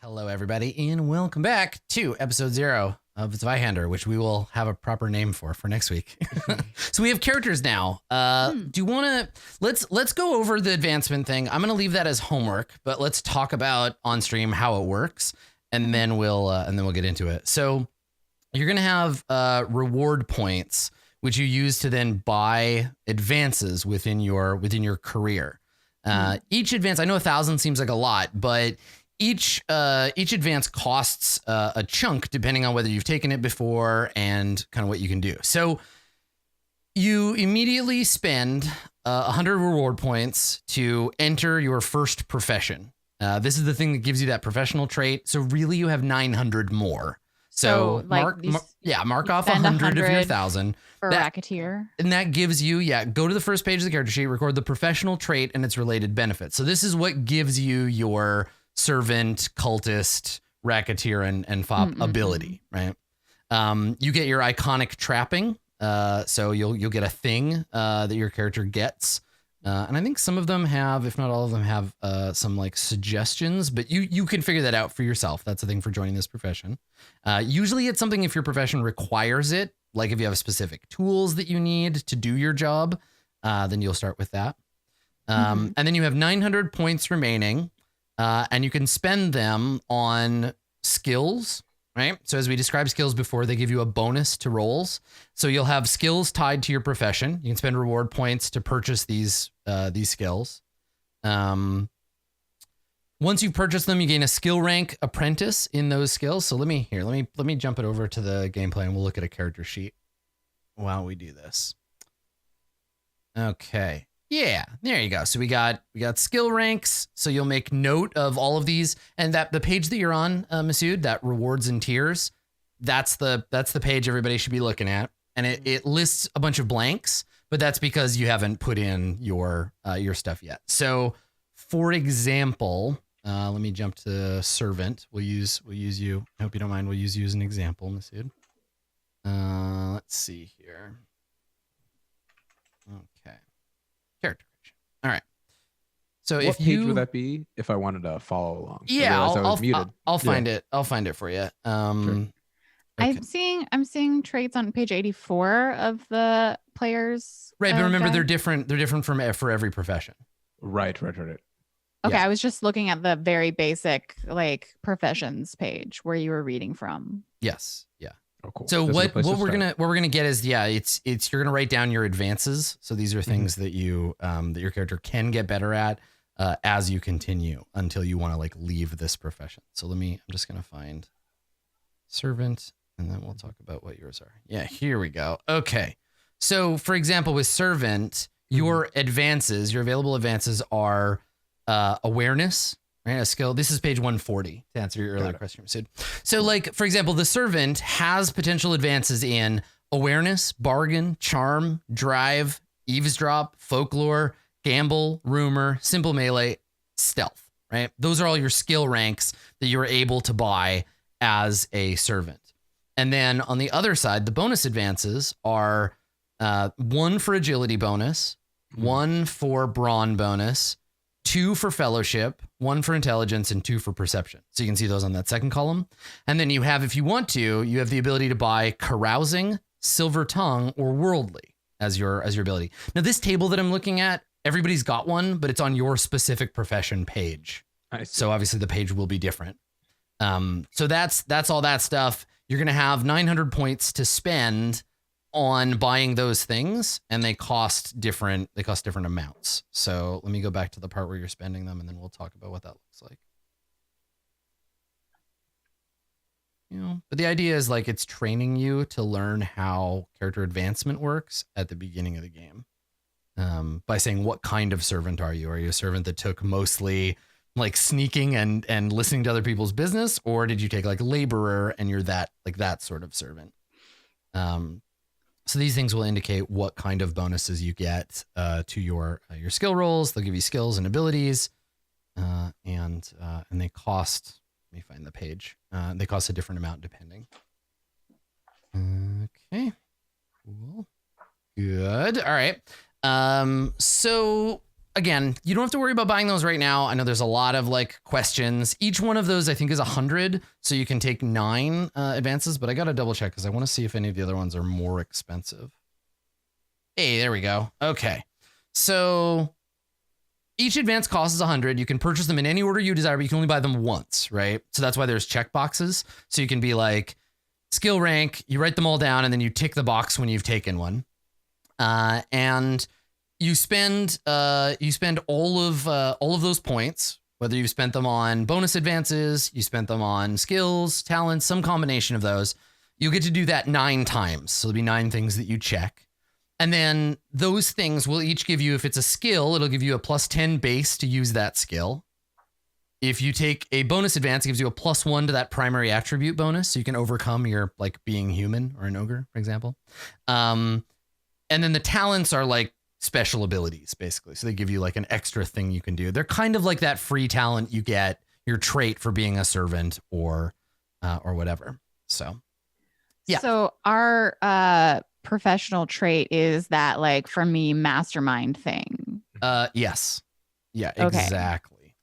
Hello, everybody, and welcome back to episode 0 of Zweihander, which we will have a proper name for next week. So we have characters now. Do you want to let's go over the advancement thing? I'm going to leave that as homework, but let's talk about on stream how it works, and then we'll get into it. So you're going to have reward points, which you use to then buy advances within your career. Each advance, I know 1,000 seems like a lot, but each advance costs a chunk depending on whether you've taken it before and kind of what you can do. So you immediately spend 100 reward points to enter your first profession. This is the thing that gives you that professional trait. So really you have 900 more. So mark off 100 of your 1,000 for racketeer. And that gives you, go to the first page of the character sheet, record the professional trait and its related benefits. So this is what gives you your servant, cultist, racketeer, and fop ability, right? You get your iconic trapping. So you'll get a thing that your character gets. And I think some of them have, if not all of them have some like suggestions, but you can figure that out for yourself. That's the thing for joining this profession. Usually it's something if your profession requires it, like if you have specific tools that you need to do your job, then you'll start with that. And then you have 900 points remaining. And you can spend them on skills, right? So as we described skills before, they give you a bonus to rolls. So you'll have skills tied to your profession. You can spend reward points to purchase these skills. Once you purchase them, you gain a skill rank apprentice in those skills. So let me jump it over to the gameplay and we'll look at a character sheet while we do this. Okay. Yeah, there you go. So we got skill ranks. So you'll make note of all of these, and that the page that you're on, Masood, that rewards and tiers, that's the page everybody should be looking at, and it lists a bunch of blanks, but that's because you haven't put in your stuff yet. So, for example, let me jump to servant. We'll use you. I hope you don't mind. We'll use you as an example, Masood. Let's see here. Okay. Character creation. All right. So what page would that be if I wanted to follow along? Yeah, I'll find it. I'll find it for you. Sure. Okay. I'm seeing traits on page 84 of the players. Right, but remember they're different. They're different for every profession. Right. Okay, yeah. I was just looking at the very basic like professions page where you were reading from. Yes. Yeah. Oh, cool. So what we're gonna get is it's you're gonna write down your advances. So these are things that you that your character can get better at as you continue until you want to like leave this profession. So I'm just gonna find servant and then we'll talk about what yours are. Yeah, here we go. Okay. So for example, with servant, your advances, your available advances are awareness. Right, a skill. This is page 140 to answer your earlier question. So like, for example, the servant has potential advances in awareness, bargain, charm, drive, eavesdrop, folklore, gamble, rumor, simple melee, stealth, right? Those are all your skill ranks that you're able to buy as a servant. And then on the other side, the bonus advances are 1 for agility bonus, 1 for brawn bonus, 2 for fellowship, 1 for intelligence, and 2 for perception. So you can see those on that second column. And then you have, if you want to, you have the ability to buy carousing, silver tongue, or worldly as your ability. Now this table that I'm looking at, everybody's got one, but it's on your specific profession page. So obviously the page will be different. So that's all that stuff. You're going to have 900 points to spend on buying those things, and they cost different amounts. So let me go back to the part where you're spending them, and then we'll talk about what that looks like. But the idea is like it's training you to learn how character advancement works at the beginning of the game. By saying, what kind of servant are you? Are you a servant that took mostly like sneaking and listening to other people's business, or did you take like laborer and you're that sort of servant? So these things will indicate what kind of bonuses you get to your skill rolls. They'll give you skills and abilities, and they cost. Let me find the page. They cost a different amount depending. Okay, cool, good. All right. So again, you don't have to worry about buying those right now. I know there's a lot of like questions. Each one of those I think is 100, so you can take 9 advances, but I got to double check because I want to see if any of the other ones are more expensive. Hey, there we go. Okay. So each advance costs 100. You can purchase them in any order you desire, but you can only buy them once, right? So that's why there's check boxes. So you can be like skill rank, you write them all down, and then you tick the box when you've taken one. And you spend all of those points, whether you spent them on bonus advances, you spent them on skills, talents, some combination of those. You get to do that 9 times. So there'll be 9 things that you check. And then those things will each give you, if it's a skill, it'll give you a +10 base to use that skill. If you take a bonus advance, it gives you a +1 to that primary attribute bonus. So you can overcome your like being human or an ogre, for example. And then the talents are like special abilities, basically. So they give you like an extra thing you can do. They're kind of like that free talent you get, your trait for being a servant or whatever. So, yeah. So our professional trait is that like for me mastermind thing. Yes. Yeah, Okay. exactly.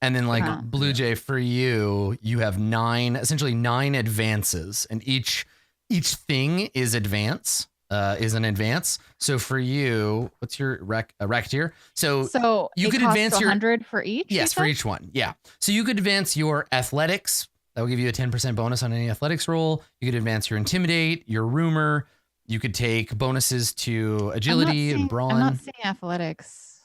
And then like Blue Jay, for you, you have essentially 9 advances, and each thing is an advance. So for you, what's your racketeer? So you could advance your 100 for each. Yes, for each one. Yeah. So you could advance your athletics. That will give you a 10% bonus on any athletics roll. You could advance your intimidate, your rumor. You could take bonuses to agility and brawn. I'm not seeing athletics.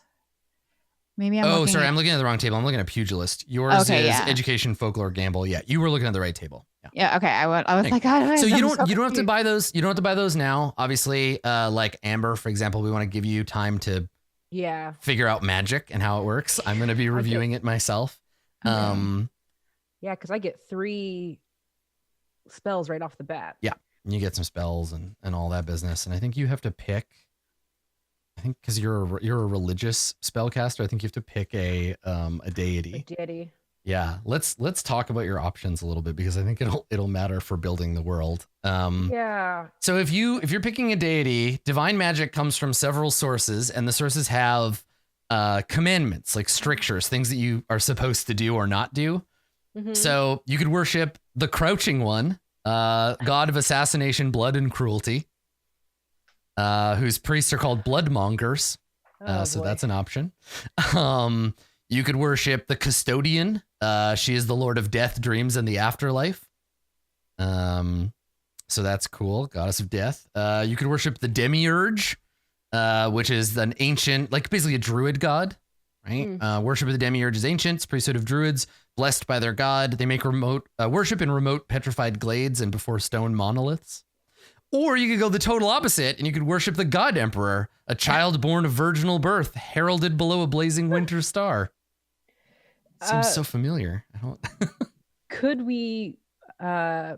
Maybe I'm I'm looking at the wrong table. I'm looking at pugilist. Yours is education, folklore, gamble. Yeah, you were looking at the right table. Yeah. Okay. I was like, God. So you don't have to buy those. You don't have to buy those now. Obviously, like Amber, for example, we want to give you time to figure out magic and how it works. I'm going to be reviewing it myself. Yeah, because I get 3 spells right off the bat. Yeah, and you get some spells and all that business. And I think you have to pick. I think because you're a religious spellcaster, I think you have to pick a deity. A deity. Yeah, let's talk about your options a little bit because I think it'll matter for building the world. Yeah. So if you're picking a deity, divine magic comes from several sources, and the sources have commandments, like strictures, things that you are supposed to do or not do. Mm-hmm. So you could worship the Crouching One, god of assassination, blood, and cruelty, whose priests are called bloodmongers. So that's an option. You could worship the Custodian. She is the Lord of Death, Dreams, and the Afterlife. So that's cool. Goddess of Death. You could worship the Demiurge, which is an ancient, like basically a druid god, right? Worship of the Demiurge is ancients, priesthood of druids, blessed by their god. They make remote worship in remote petrified glades and before stone monoliths. Or you could go the total opposite, and you could worship the God Emperor, a child born of virginal birth, heralded below a blazing winter star. Seems so familiar. I don't. Could we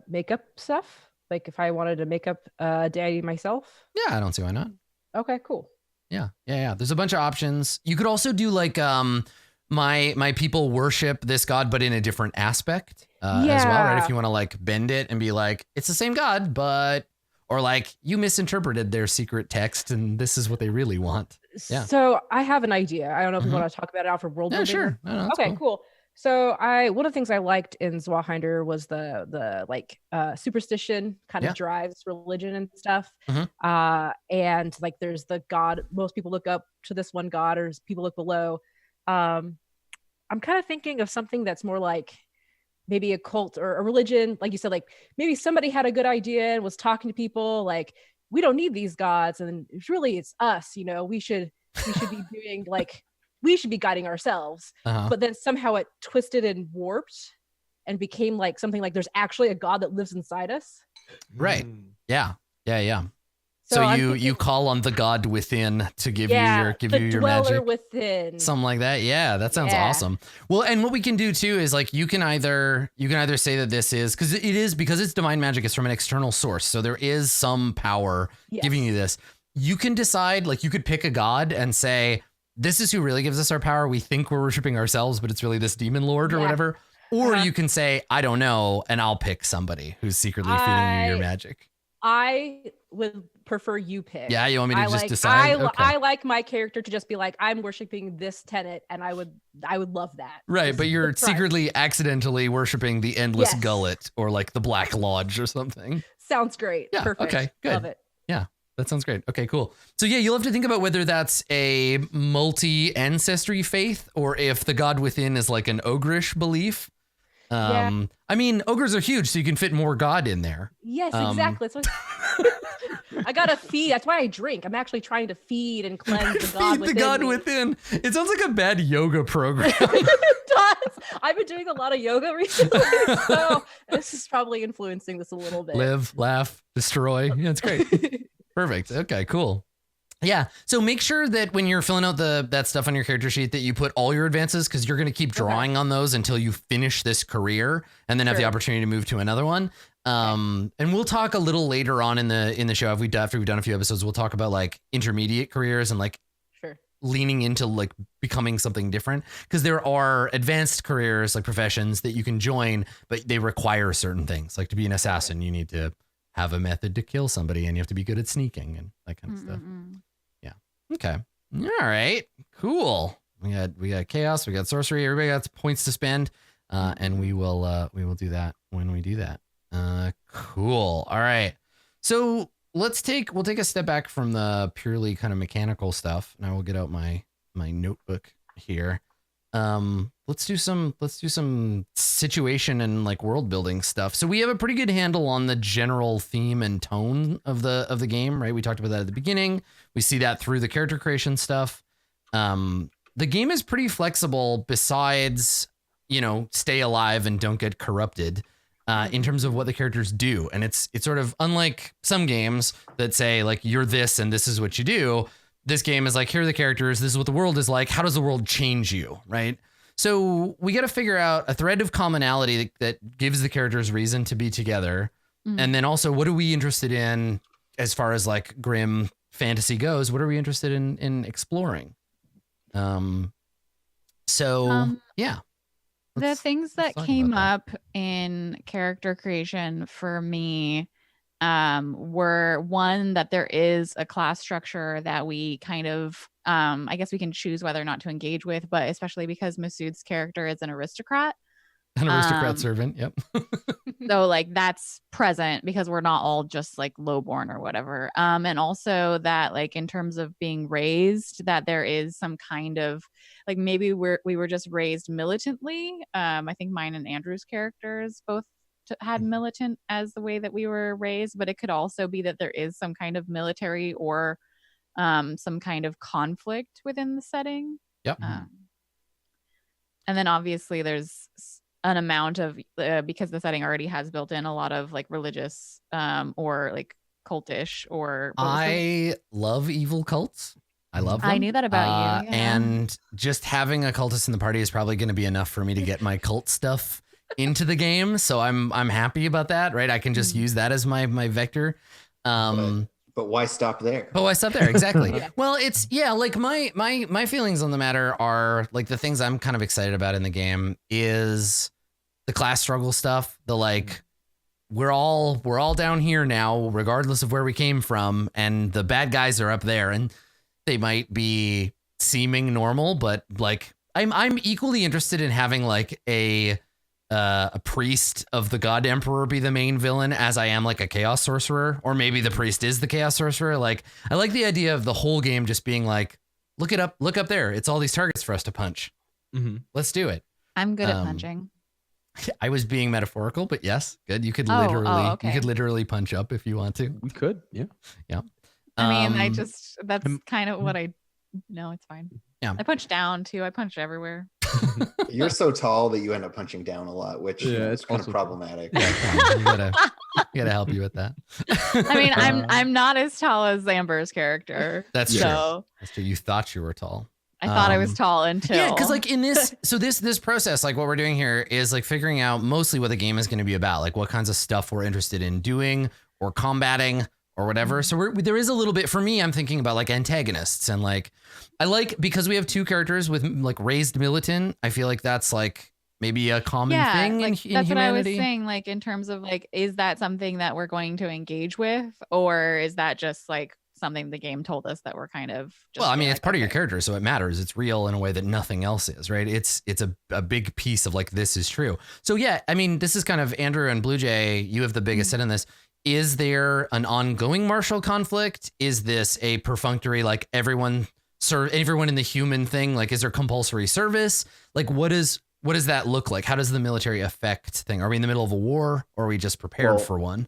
make up stuff? Like if I wanted to make up a deity myself? Yeah, I don't see why not. Okay, cool. Yeah. There's a bunch of options. You could also do like my people worship this god, but in a different aspect as well, right? If you want to like bend it and be like, it's the same god, but. Or like you misinterpreted their secret text and this is what they really want. Yeah. So I have an idea. I don't know if we want to talk about it out for world building. Sure. No, okay, cool. So one of the things I liked in Zweihander was the like superstition kind of drives religion and stuff. And like there's the god, most people look up to this one god or people look below. I'm kind of thinking of something that's more like maybe a cult or a religion, like you said, like maybe somebody had a good idea and was talking to people like, we don't need these gods. And it's us, we should be doing like, we should be guiding ourselves. But then somehow it twisted and warped and became like something like there's actually a god that lives inside us. Right. Yeah. So you call on the god within to give you your magic. Within. Something like that. Yeah, that sounds awesome. Well, and what we can do too is like you can either say that this is because it's divine magic, it's from an external source. So there is some power giving you this. You can decide, like you could pick a god and say, this is who really gives us our power. We think we're worshiping ourselves, but it's really this demon lord or whatever. Or you can say, I don't know, and I'll pick somebody who's secretly feeding you your magic. I would prefer you pick. Yeah, you want me to just decide? Okay. I like my character to just be like, I'm worshiping this tenet, and I would love that. Right, but you're secretly accidentally worshiping the Endless Gullet or like the Black Lodge or something. Sounds great. Yeah, perfect. Okay, good. Love it. Yeah, that sounds great. Okay, cool. So yeah, you'll have to think about whether that's a multi-ancestry faith or if the God within is like an ogreish belief. I mean, ogres are huge, so you can fit more God in there. Yes, exactly. So I gotta feed. That's why I drink. I'm actually trying to feed and cleanse the God within. The God within. It sounds like a bad yoga program. It does. I've been doing a lot of yoga recently, so this is probably influencing this a little bit. Live, laugh, destroy. Yeah, it's great. Perfect. Okay, cool. Yeah. So make sure that when you're filling out that stuff on your character sheet that you put all your advances, because you're going to keep drawing on those until you finish this career and then have the opportunity to move to another one. And we'll talk a little later on in the show after we've done a few episodes. We'll talk about like intermediate careers and like leaning into like becoming something different, because there are advanced careers like professions that you can join, but they require certain things. Like to be an assassin, you need to have a method to kill somebody and you have to be good at sneaking and that kind of stuff. Yeah. Okay. All right. Cool. We got chaos. We got sorcery. Everybody got points to spend. And we will do that when we do that. Cool. All right. So we'll take a step back from the purely kind of mechanical stuff. Now we'll get out my notebook here. Let's do some situation and like world building stuff. So we have a pretty good handle on the general theme and tone of the game, right? We talked about that at the beginning. We see that through the character creation stuff. The game is pretty flexible besides, stay alive and don't get corrupted. In terms of what the characters do. And it's sort of unlike some games that say like, you're this and this is what you do. This game is like, here are the characters. This is what the world is like. How does the world change you? Right. So we got to figure out a thread of commonality that gives the characters reason to be together. And then also, what are we interested in as far as like grim fantasy goes? What are we interested in exploring? Yeah. The things that came up in character creation for me were one, that there is a class structure that we kind of, I guess we can choose whether or not to engage with, but especially because Masood's character is an aristocrat. An aristocrat servant. Yep. So like that's present because we're not all just like lowborn or whatever. And also that like in terms of being raised, that there is some kind of like maybe we were just raised militantly. I think mine and Andrew's characters both had militant as the way that we were raised, but it could also be that there is some kind of military or some kind of conflict within the setting. Yep. And then obviously there's an amount of because the setting already has built in a lot of like religious or like cultish or I love evil cults. I love them. I knew that about you. Yeah. And just having a cultist in the party is probably going to be enough for me to get my cult stuff into the game. So I'm happy about that, right? I can just use that as my vector. But why stop there? But why stop there? Exactly. Well, it's like my feelings on the matter are like the things I'm kind of excited about in the game is the class struggle stuff. The like we're all down here now, regardless of where we came from, and the bad guys are up there, and they might be seeming normal, but like I'm equally interested in having like a priest of the God Emperor be the main villain as I am like a chaos sorcerer, or maybe the priest is the chaos sorcerer. Like I like the idea of the whole game just being like, look up there. It's all these targets for us to punch. Let's do it. I'm good at punching. I was being metaphorical, but yes, good. You could literally punch up if you want to. We could. Yeah. Yeah. I mean, that's kind of what no, it's fine. Yeah. I punch down too. I punch everywhere. You're so tall that you end up punching down a lot, which it's kind of problematic. Yeah, you gotta help you with that. I mean, I'm not as tall as Amber's character. That's true. That's true. You thought you were tall. I thought I was tall until because like in this, so this process, like what we're doing here is like figuring out mostly what the game is going to be about, like what kinds of stuff we're interested in doing or combating or whatever. So there is a little bit for me. I'm thinking about like antagonists and like I like because we have two characters with like raised militant. I feel like that's like maybe a common thing like, in that's humanity? what I was saying, like in terms of like, is that something that we're going to engage with, or is that just like something the game told us that we're kind of just well, I mean, it's like, part of your okay. character, so it matters. It's real in a way that nothing else is, right? It's a big piece of like, this is true. So yeah, I mean, this is kind of Andrew and Blue Jay, you have the biggest say in this. Is there an ongoing martial conflict? Is this a perfunctory, like everyone in the human thing? Like, is there compulsory service? Like, what does that look like? How does the military affect thing? Are we in the middle of a war, or are we just prepared for one?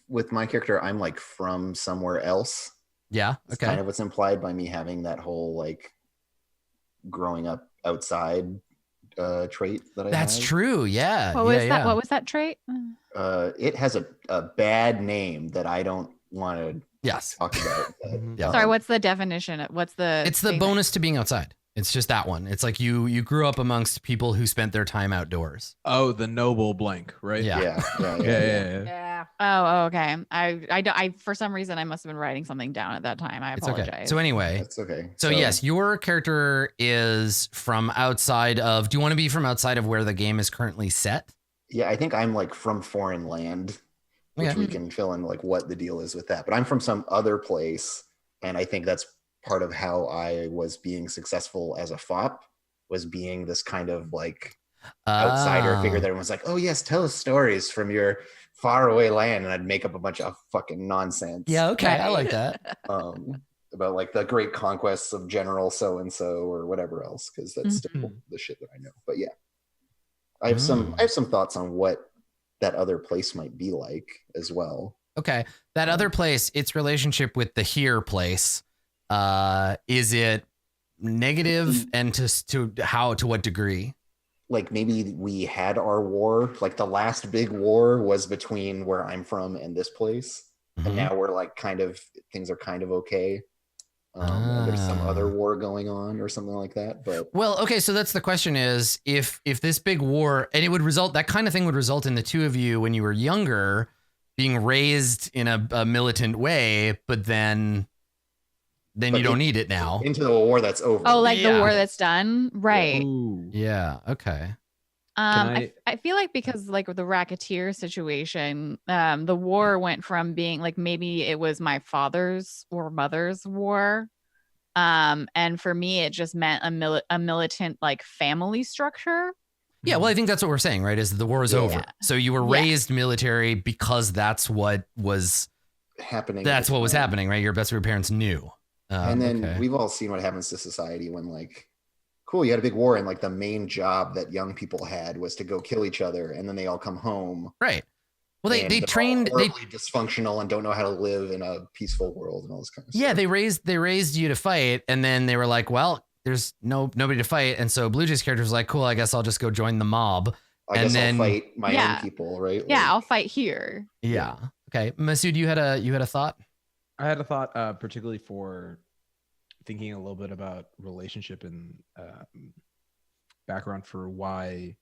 With my character, I'm like from somewhere else. Yeah. Okay. It's kind of what's implied by me having that whole like growing up outside trait that I That's have. true. Yeah. What was that? What was that trait? It has a bad name that I don't want to talk about. Yeah. Sorry, what's the definition? It's the bonus to being outside. It's just that one. It's like you grew up amongst people who spent their time outdoors. Oh, the noble blank, right? Yeah. Oh, okay. I for some reason I must have been writing something down at that time. I apologize. Okay. So anyway, that's okay. So yes, your character is from outside of. Do you want to be from outside of where the game is currently set? Yeah, I think I'm like from foreign land, which we can fill in like what the deal is with that. But I'm from some other place, and I think that's part of how I was being successful as a FOP, was being this kind of like outsider figure that everyone's like, oh yes, tell us stories from your faraway land, and I'd make up a bunch of fucking nonsense. Yeah, okay, I like that. About like the great conquests of General so and so or whatever else, because that's still the shit that I know. But yeah, I have some thoughts on what that other place might be like as well. Okay, that other place, its relationship with the here place. Is it negative, and to what degree? Like maybe we had our war, like the last big war was between where I'm from and this place. And now we're like things are kind of okay. And there's some other war going on or something like that. But well, okay, so that's the question is if this big war, and it would result, that kind of thing would result in the two of you when you were younger being raised in a militant way, but then you don't need it now. Into the war that's over. Oh, like the war that's done? Right. Yeah. Okay. I feel like because like with the racketeer situation, the war went from being like maybe it was my father's or mother's war. And for me, it just meant a militant like family structure. Yeah, well, I think that's what we're saying, right? Is the war is over. So you were raised military because that's what was happening. That's what was happening, right? That's what your parents knew. And then we've all seen what happens to society when like, cool, you had a big war and like the main job that young people had was to go kill each other, and then they all come home. Right. Well, they trained, they dysfunctional and don't know how to live in a peaceful world and all this kind of stuff. Yeah, they raised you to fight, and then they were like, well, there's nobody to fight, and so Blue Jay's character was like, cool, I guess I'll just go join the mob. I guess I'll fight my own people, right? Yeah, I'll fight here. Yeah. Okay, Masood, you had a thought? I had a thought, particularly for thinking a little bit about relationship and background for why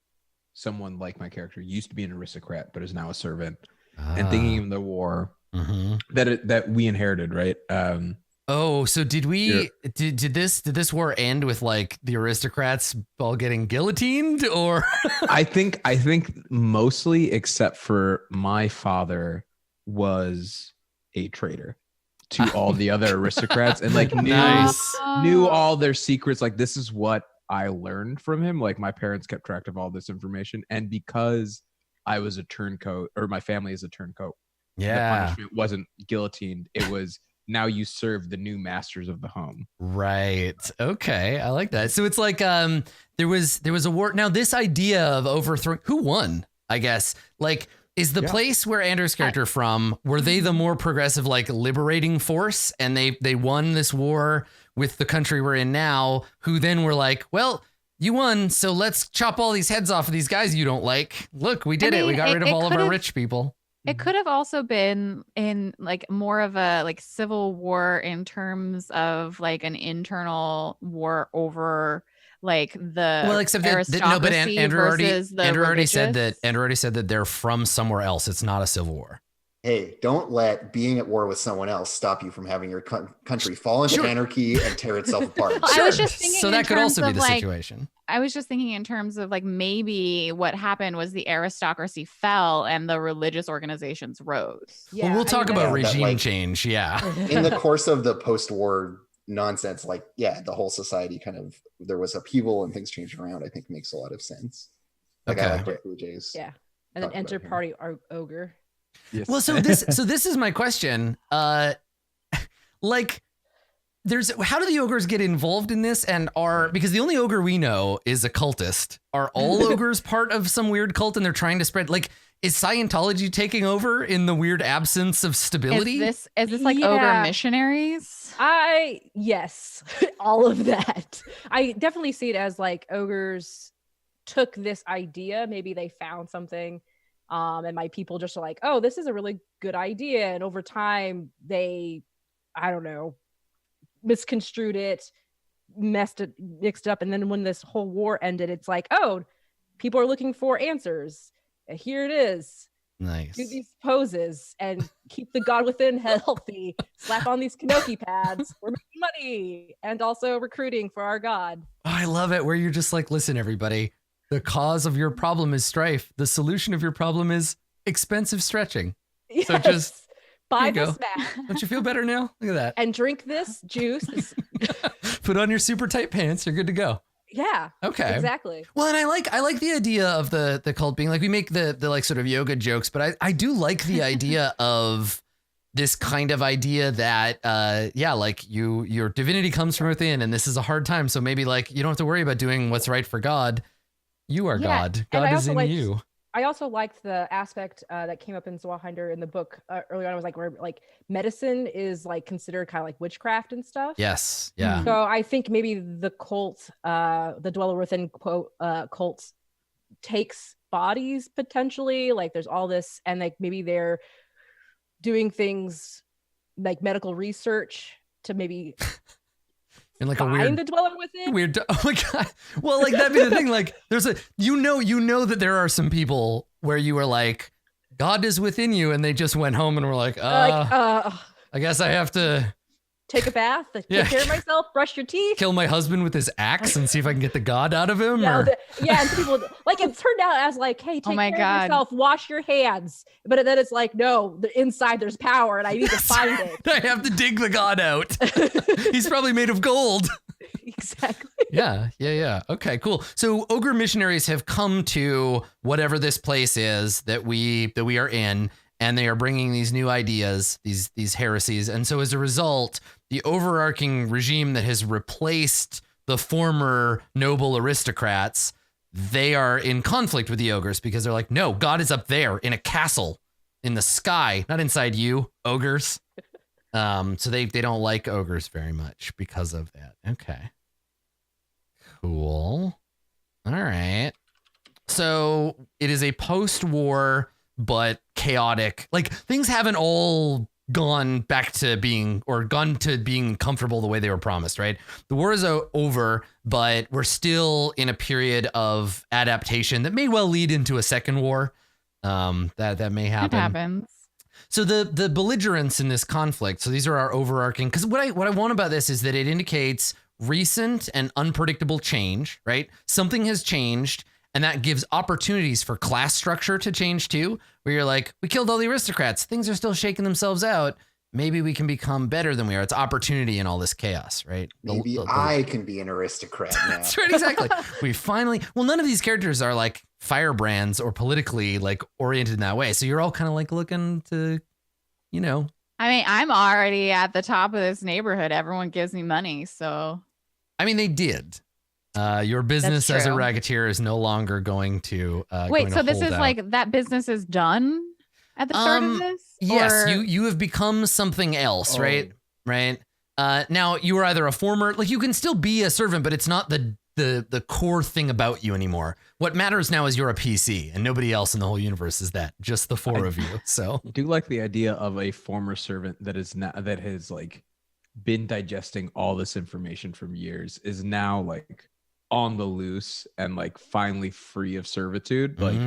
someone like my character used to be an aristocrat but is now a servant, and thinking of the war that we inherited, right? So did we did this war end with like the aristocrats all getting guillotined, or I think mostly, except for my father was a traitor to all the other aristocrats, and like knew all their secrets. Like, this is what I learned from him. Like, my parents kept track of all this information, and because I was a turncoat, or my family is a turncoat, the punishment wasn't guillotined. It was, now you serve the new masters of the home. Right. Okay. I like that. So it's like there was a war. Now, this idea of overthrowing, who won, I guess, like, is the place where Andrew's character from, were they the more progressive, like, liberating force, and they won this war with the country we're in now, who then were like, well, you won, so let's chop all these heads off of these guys you don't like. Look, we did it. We got rid of all of our rich people. It could have also been in like more of a like civil war in terms of like an internal war over like the aristocracy Andrew already versus the said that they're from somewhere else. It's not a civil war. hey, don't let being at war with someone else stop you from having your country fall into anarchy and tear itself apart. I was just thinking so that could also be the like, situation. I was just thinking in terms of like maybe what happened was the aristocracy fell and the religious organizations rose. Well, we'll talk about regime change. Yeah. In the course of the post-war nonsense, like, yeah, the whole society kind of, there was upheaval and things changed around, I think makes a lot of sense. Like, I like what Blue Jays. Yeah. And then enter party ogre. Yes. Well, so this is my question. Like, how do the ogres get involved in this? And because the only ogre we know is a cultist. Are all ogres part of some weird cult and they're trying to spread, like, is Scientology taking over in the weird absence of stability? Is this like ogre missionaries? Yes, all of that. I definitely see it as like ogres took this idea, maybe they found something, and my people just are like, oh, this is a really good idea, and over time they, I don't know, misconstrued it, mixed it up, and then when this whole war ended, it's like, oh, people are looking for answers. Here it is. Nice. Do these poses and keep the god within healthy. Slap on these Kanoki pads. We're making money and also recruiting for our god. Oh, I love it where you're just like, listen, everybody, the cause of your problem is strife. The solution of your problem is expensive stretching. Yes. So just buy this mat. Don't you feel better now? Look at that. And drink this juice. Put on your super tight pants. You're good to go. Yeah. Okay. Exactly. Well, and I like the idea of the cult being like, we make the like sort of yoga jokes, but I do like the idea of this kind of idea that like your divinity comes from within and this is a hard time. So maybe like you don't have to worry about doing what's right for God. You are God. God is in you. I also liked the aspect that came up in Zweihander in the book early on. It was like where like medicine is like considered kind of like witchcraft and stuff. Yes. Yeah. So I think maybe the cult, the dweller within quote cult takes bodies potentially. Like there's all this, and like maybe they're doing things like medical research to maybe and like find a weird, the dweller within. Weird. Oh my God. Well, like that'd be the thing. Like there's you know that there are some people where you were like, God is within you, and they just went home and were like, I guess I have to take a bath, take care of myself, brush your teeth, kill my husband with his axe and see if I can get the God out of him. And people like it turned out as like, hey, take care of yourself, wash your hands. But then it's like, no, inside there's power and I need to find it. I have to dig the God out. He's probably made of gold. Exactly. Yeah. Okay, cool. So ogre missionaries have come to whatever this place is that we are in, and they are bringing these new ideas, these heresies. And so as a result, the overarching regime that has replaced the former noble aristocrats, they are in conflict with the ogres because they're like, no, God is up there in a castle in the sky, not inside you, ogres. So they don't like ogres very much because of that. Okay. Cool. All right. So it is a post-war but chaotic. Like things haven't all gone back to being comfortable the way they were promised, right? The war is over, but we're still in a period of adaptation that may well lead into a second war. That may happen. It happens. So the belligerents in this conflict. So these are our overarching. Because what I want about this is that it indicates recent and unpredictable change, right? Something has changed. And that gives opportunities for class structure to change too, where you're like, we killed all the aristocrats. Things are still shaking themselves out. Maybe we can become better than we are. It's opportunity in all this chaos, right? Maybe I can be an aristocrat now. That's right, exactly. We finally, none of these characters are like firebrands or politically like oriented in that way. So you're all kind of like looking to, you know. I mean, I'm already at the top of this neighborhood. Everyone gives me money. So. I mean, they did. Your business as a racketeer is no longer going to wait. So this is like that business is done at the start of this? Yes, you have become something else, right? Right. Now you are either a former, like you can still be a servant, but it's not the core thing about you anymore. What matters now is you're a PC, and nobody else in the whole universe is that. Just the four of you. So I do like the idea of a former servant that has like been digesting all this information from years, is now like on the loose and like finally free of servitude. Like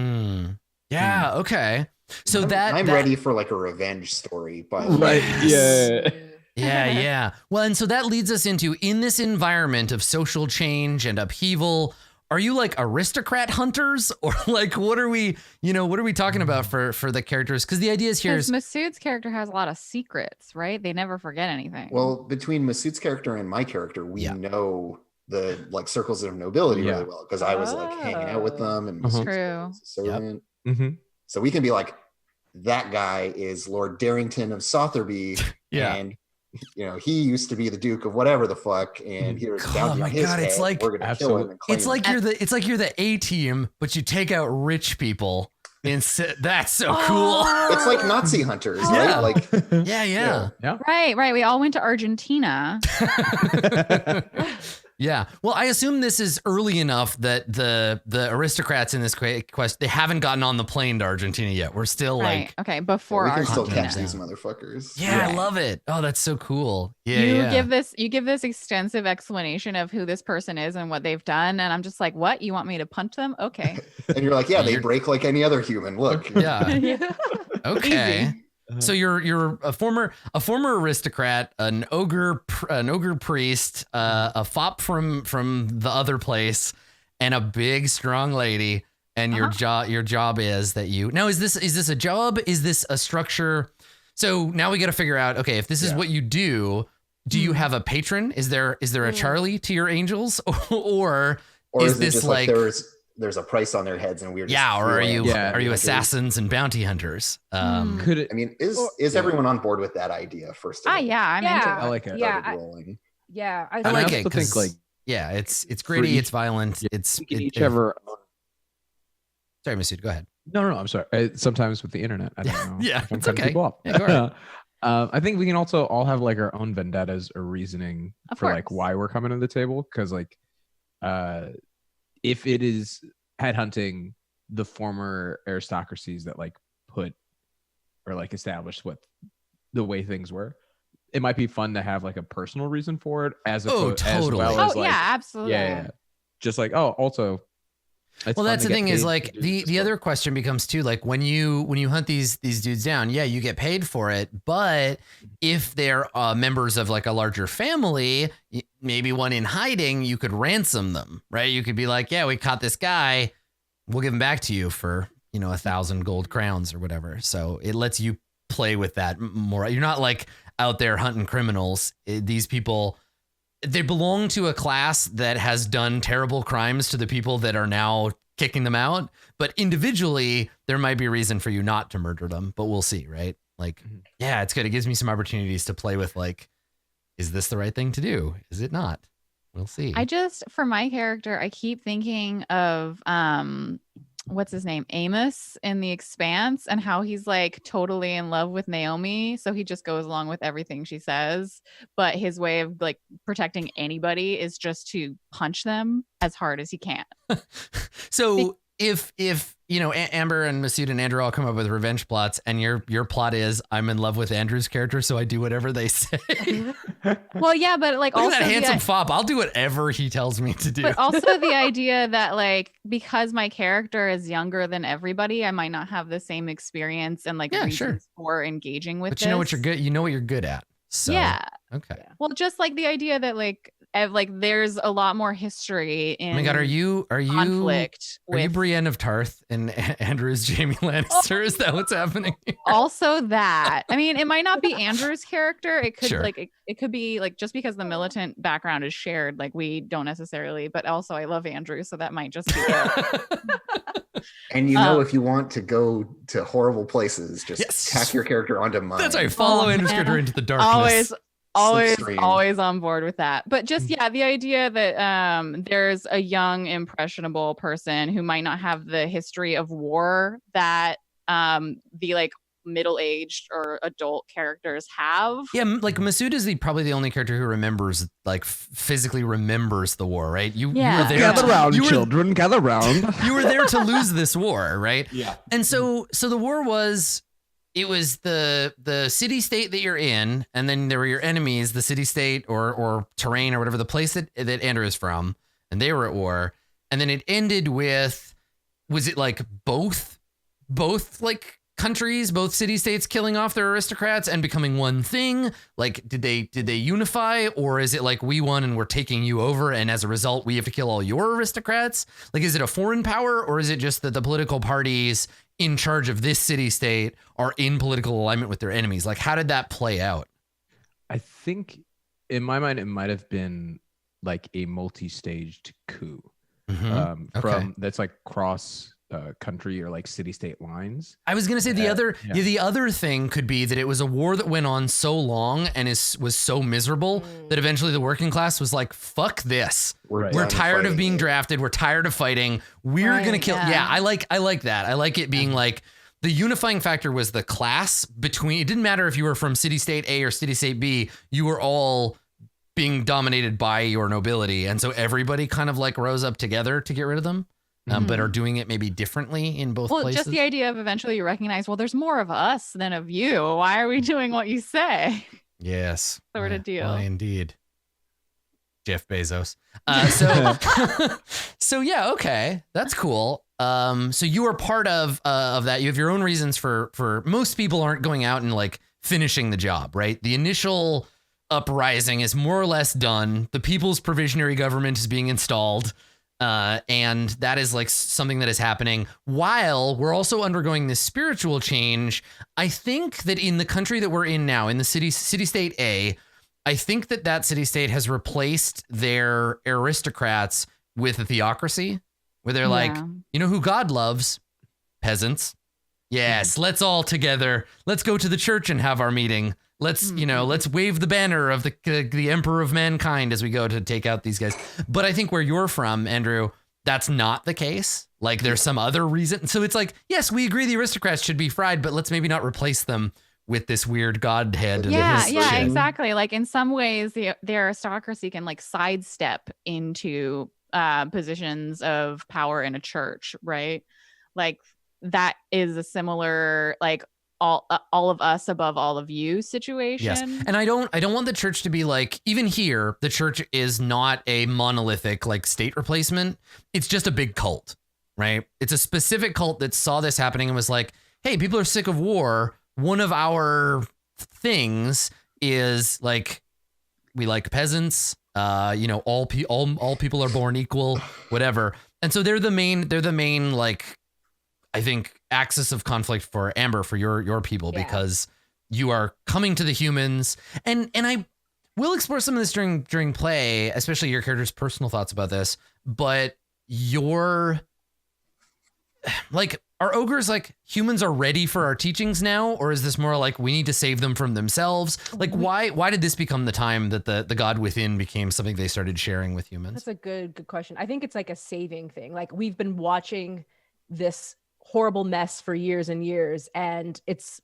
yeah, okay. So I'm ready for like a revenge story, but Right. Yeah. Yeah. Well, and so that leads us into, in this environment of social change and upheaval, are you like aristocrat hunters, or like what are we talking about for the characters? Because the idea is here is Masood's character has a lot of secrets, right? They never forget anything. well, between Masood's character and my character, we know the like circles of nobility really well because I was like hanging out with them, and Masood's True. was a servant. Mm-hmm. So we can be like, that guy is Lord Darrington of Sotheby, and he used to be the Duke of whatever the fuck, and here's bounty on his head. It's like, we're gonna kill him and claim it's like him. you're the A team, but you take out rich people. That's so cool. It's like Nazi hunters, Yeah. right? Like, Yeah. Right. We all went to Argentina. Yeah. Well, I assume this is early enough that the aristocrats in this quest, they haven't gotten on the plane to Argentina yet. We're still like, before we can still Argentina. catch these motherfuckers. yeah, I love it. Oh, that's so cool. Yeah. You give this extensive explanation of who this person is and what they've done, and I'm just like, what? You want me to punch them? Okay. And you're like, yeah, they break like any other human. Look. Yeah. Okay. So you're a former aristocrat, an ogre priest, a fop from the other place, and a big strong lady. And your job is that you now is this a job? Is this a structure? So now we got to figure out, okay, if this is what you do you have a patron? Is there a Charlie to your angels, or is this just like there's a price on their heads and we're just or are you assassons and bounty hunters? Could it? I mean, is everyone on board with that idea first? I'm into it. I like it. Yeah, I like it because it's gritty, it's violent, each have our own. Sorry, Masood, go ahead. No, I'm sorry. Sometimes with the internet, I don't know. Yeah, I'm it's cutting okay. people off. Yeah, go ahead. I think we can also all have like our own vendettas or reasoning for like why we're coming to the table, because like if it is headhunting the former aristocracies that like put or like established what the way things were, it might be fun to have like a personal reason for it as opposed as well as like, absolutely. Yeah. Just like, also well, that's the thing is like the other question becomes too, like when you hunt these dudes down, you get paid for it. But if they're members of like a larger family, maybe one in hiding, you could ransom them, right? You could be like, yeah, we caught this guy. We'll give him back to you for, 1,000 gold crowns or whatever. So it lets you play with that more. You're not like out there hunting criminals. These people, they belong to a class that has done terrible crimes to the people that are now kicking them out. But individually, there might be a reason for you not to murder them, but we'll see, right? Like, yeah, it's good. It gives me some opportunities to play with like, is this the right thing to do? Is it not? We'll see. For my character, I keep thinking of, what's his name? Amos in The Expanse, and how he's like totally in love with Naomi. So he just goes along with everything she says. But his way of like protecting anybody is just to punch them as hard as he can. So if Amber and Masood and Andrew all come up with revenge plots, and your plot is I'm in love with Andrew's character, so I do whatever they say. Well, yeah, but like look also at that handsome fop. I'll do whatever he tells me to do. But also the idea that like because my character is younger than everybody, I might not have the same experience and like reasons for engaging with. But you know what you're good. You know what you're good at. So yeah. Okay. Well, just like the idea that like there's a lot more history in. Oh my God, are you conflict? Are you Brienne of Tarth and Andrew's Jaime Lannister? Is that what's happening here? Also, that I mean, it might not be Andrew's character. It could it could be like just because the militant background is shared, like we don't necessarily. But also, I love Andrew, so that might just be it. And if you want to go to horrible places, just tack your character onto mine. That's right. Follow Andrew's character into the darkness. Always on board with that. But just the idea that there's a young impressionable person who might not have the history of war that the like middle-aged or adult characters have. Yeah, like Masood is probably the only character who remembers, like physically remembers the war, right? You were there. Gather round, children. Gather round. You were there to lose this war, right? Yeah. And so the war was. It was the city state that you're in, and then there were your enemies, the city state or terrain or whatever, the place that Andrew is from, and they were at war. And then it ended with, was it like both like countries, both city-states killing off their aristocrats and becoming one thing? Like, did they unify, or is it like we won and we're taking you over, and as a result we have to kill all your aristocrats? Like, is it a foreign power, or is it just that the political parties in charge of this city-state are in political alignment with their enemies? Like, how did that play out? I think in my mind, it might have been like a multi-staged coup from that's like cross country or like city-state lines. I was gonna say the other thing could be that it was a war that went on so long and was so miserable that eventually the working class was like, "Fuck this! We're tired of being drafted. We're tired of fighting. We're gonna kill." Yeah, I like that. I like it being like the unifying factor was the class between. It didn't matter if you were from city-state A or city-state B. You were all being dominated by your nobility, and so everybody kind of like rose up together to get rid of them. But are doing it maybe differently in both places. Just the idea of eventually you recognize, well, there's more of us than of you. Why are we doing what you say? Yes. Sort of deal. Well, indeed. Jeff Bezos. So yeah, okay. That's cool. So you are part of that. You have your own reasons for most people aren't going out and like finishing the job, right? The initial uprising is more or less done. The People's Provisionary Government is being installed. And that is like something that is happening while we're also undergoing this spiritual change. I think that in the country that we're in now, in the city-state A, I think that city-state has replaced their aristocrats with a theocracy where they're like, you know who God loves? Peasants. Yes, let's all together. Let's go to the church and have our meeting. Let's wave the banner of the emperor of mankind as we go to take out these guys. But I think where you're from, Andrew, that's not the case. Like there's some other reason. So it's like, yes, we agree the aristocrats should be fried, but let's maybe not replace them with this weird godhead. Yeah, exactly. Like in some ways, the aristocracy can like sidestep into positions of power in a church, right? Like that is a similar like all of us above all of you situation. Yes. And I don't want the church to be like, even here, the church is not a monolithic like state replacement. It's just a big cult, right? It's a specific cult that saw this happening and was like, hey, people are sick of war. One of our things is like, we like peasants, all people are born equal, whatever. And so they're the main like, I think axis of conflict for Amber, for your people, because you are coming to the humans, and I will explore some of this during play, especially your character's personal thoughts about this. But are ogres like humans are ready for our teachings now, or is this more like we need to save them from themselves? Like why did this become the time that the God within became something they started sharing with humans? That's a good question. I think it's like a saving thing. Like we've been watching this horrible mess for years and years, and it's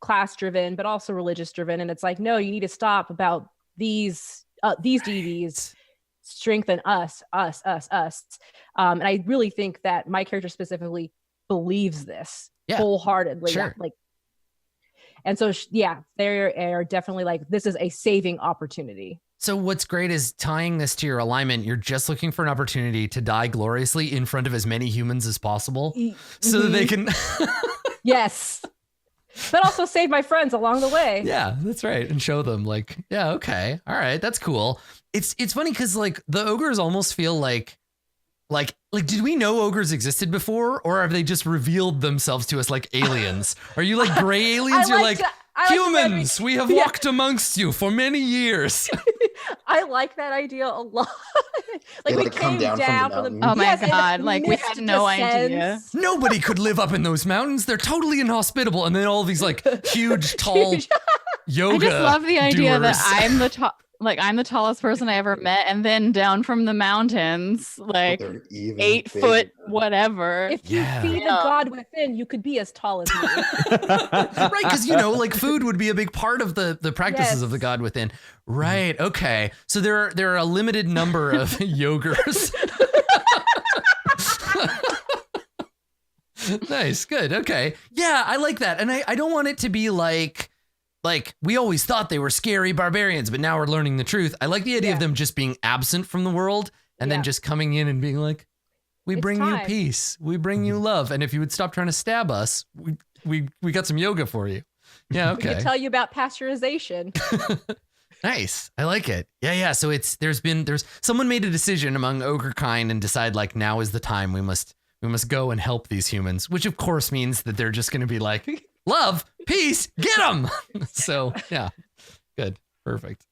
class driven but also religious driven, and it's like, no, you need to stop about these deities strengthen us. And I really think that my character specifically believes this wholeheartedly. Sure. And so they are definitely like, this is a saving opportunity. So what's great is tying this to your alignment. You're just looking for an opportunity to die gloriously in front of as many humans as possible so that they can. Yes. But also save my friends along the way. Yeah, that's right. And show them like, yeah, okay. All right. That's cool. It's funny because like the ogres almost feel like, did we know ogres existed before, or have they just revealed themselves to us like aliens? Are you like gray aliens? You're like humans. We have walked amongst you for many years. I like that idea a lot. Like we come came down from the oh my God. Like we had no idea. Nobody could live up in those mountains. They're totally inhospitable. And then all these like huge, tall yoga. I just love the idea doers. that I'm the tallest person I ever met, and then down from the mountains, like 8 foot whatever. If you feed the God within, you could be as tall as me. Right, because like food would be a big part of the practices of the God within. Right. Okay. So there are a limited number of yogers. Nice. Good. Okay. Yeah, I like that, and I don't want it to be like we always thought they were scary barbarians, but now we're learning the truth. I like the idea of them just being absent from the world and then just coming in and being like, We It's bring you time. peace. We bring you love. And if you would stop trying to stab us, we got some yoga for you. Yeah, We can okay. tell you about pasteurization. Nice. I like it. Yeah. So there's someone made a decision among ogre kind and decide like now is the time we must go and help these humans, which of course means that they're just going to be like, love, peace, get them. So yeah, good. Perfect.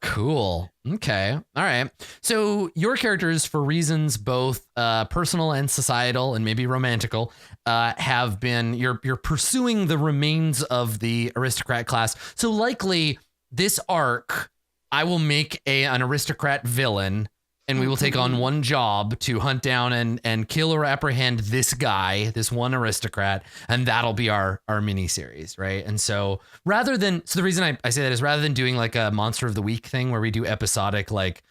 Cool. Okay. All right. So your characters, for reasons both personal and societal and maybe romantical, have been you're pursuing the remains of the aristocrat class. So likely this arc, I will make an aristocrat villain, and we will take on one job to hunt down and kill or apprehend this guy, this one aristocrat, and that'll be our mini series, right? And so the reason I say that is rather than doing like a monster of the week thing where we do episodic, like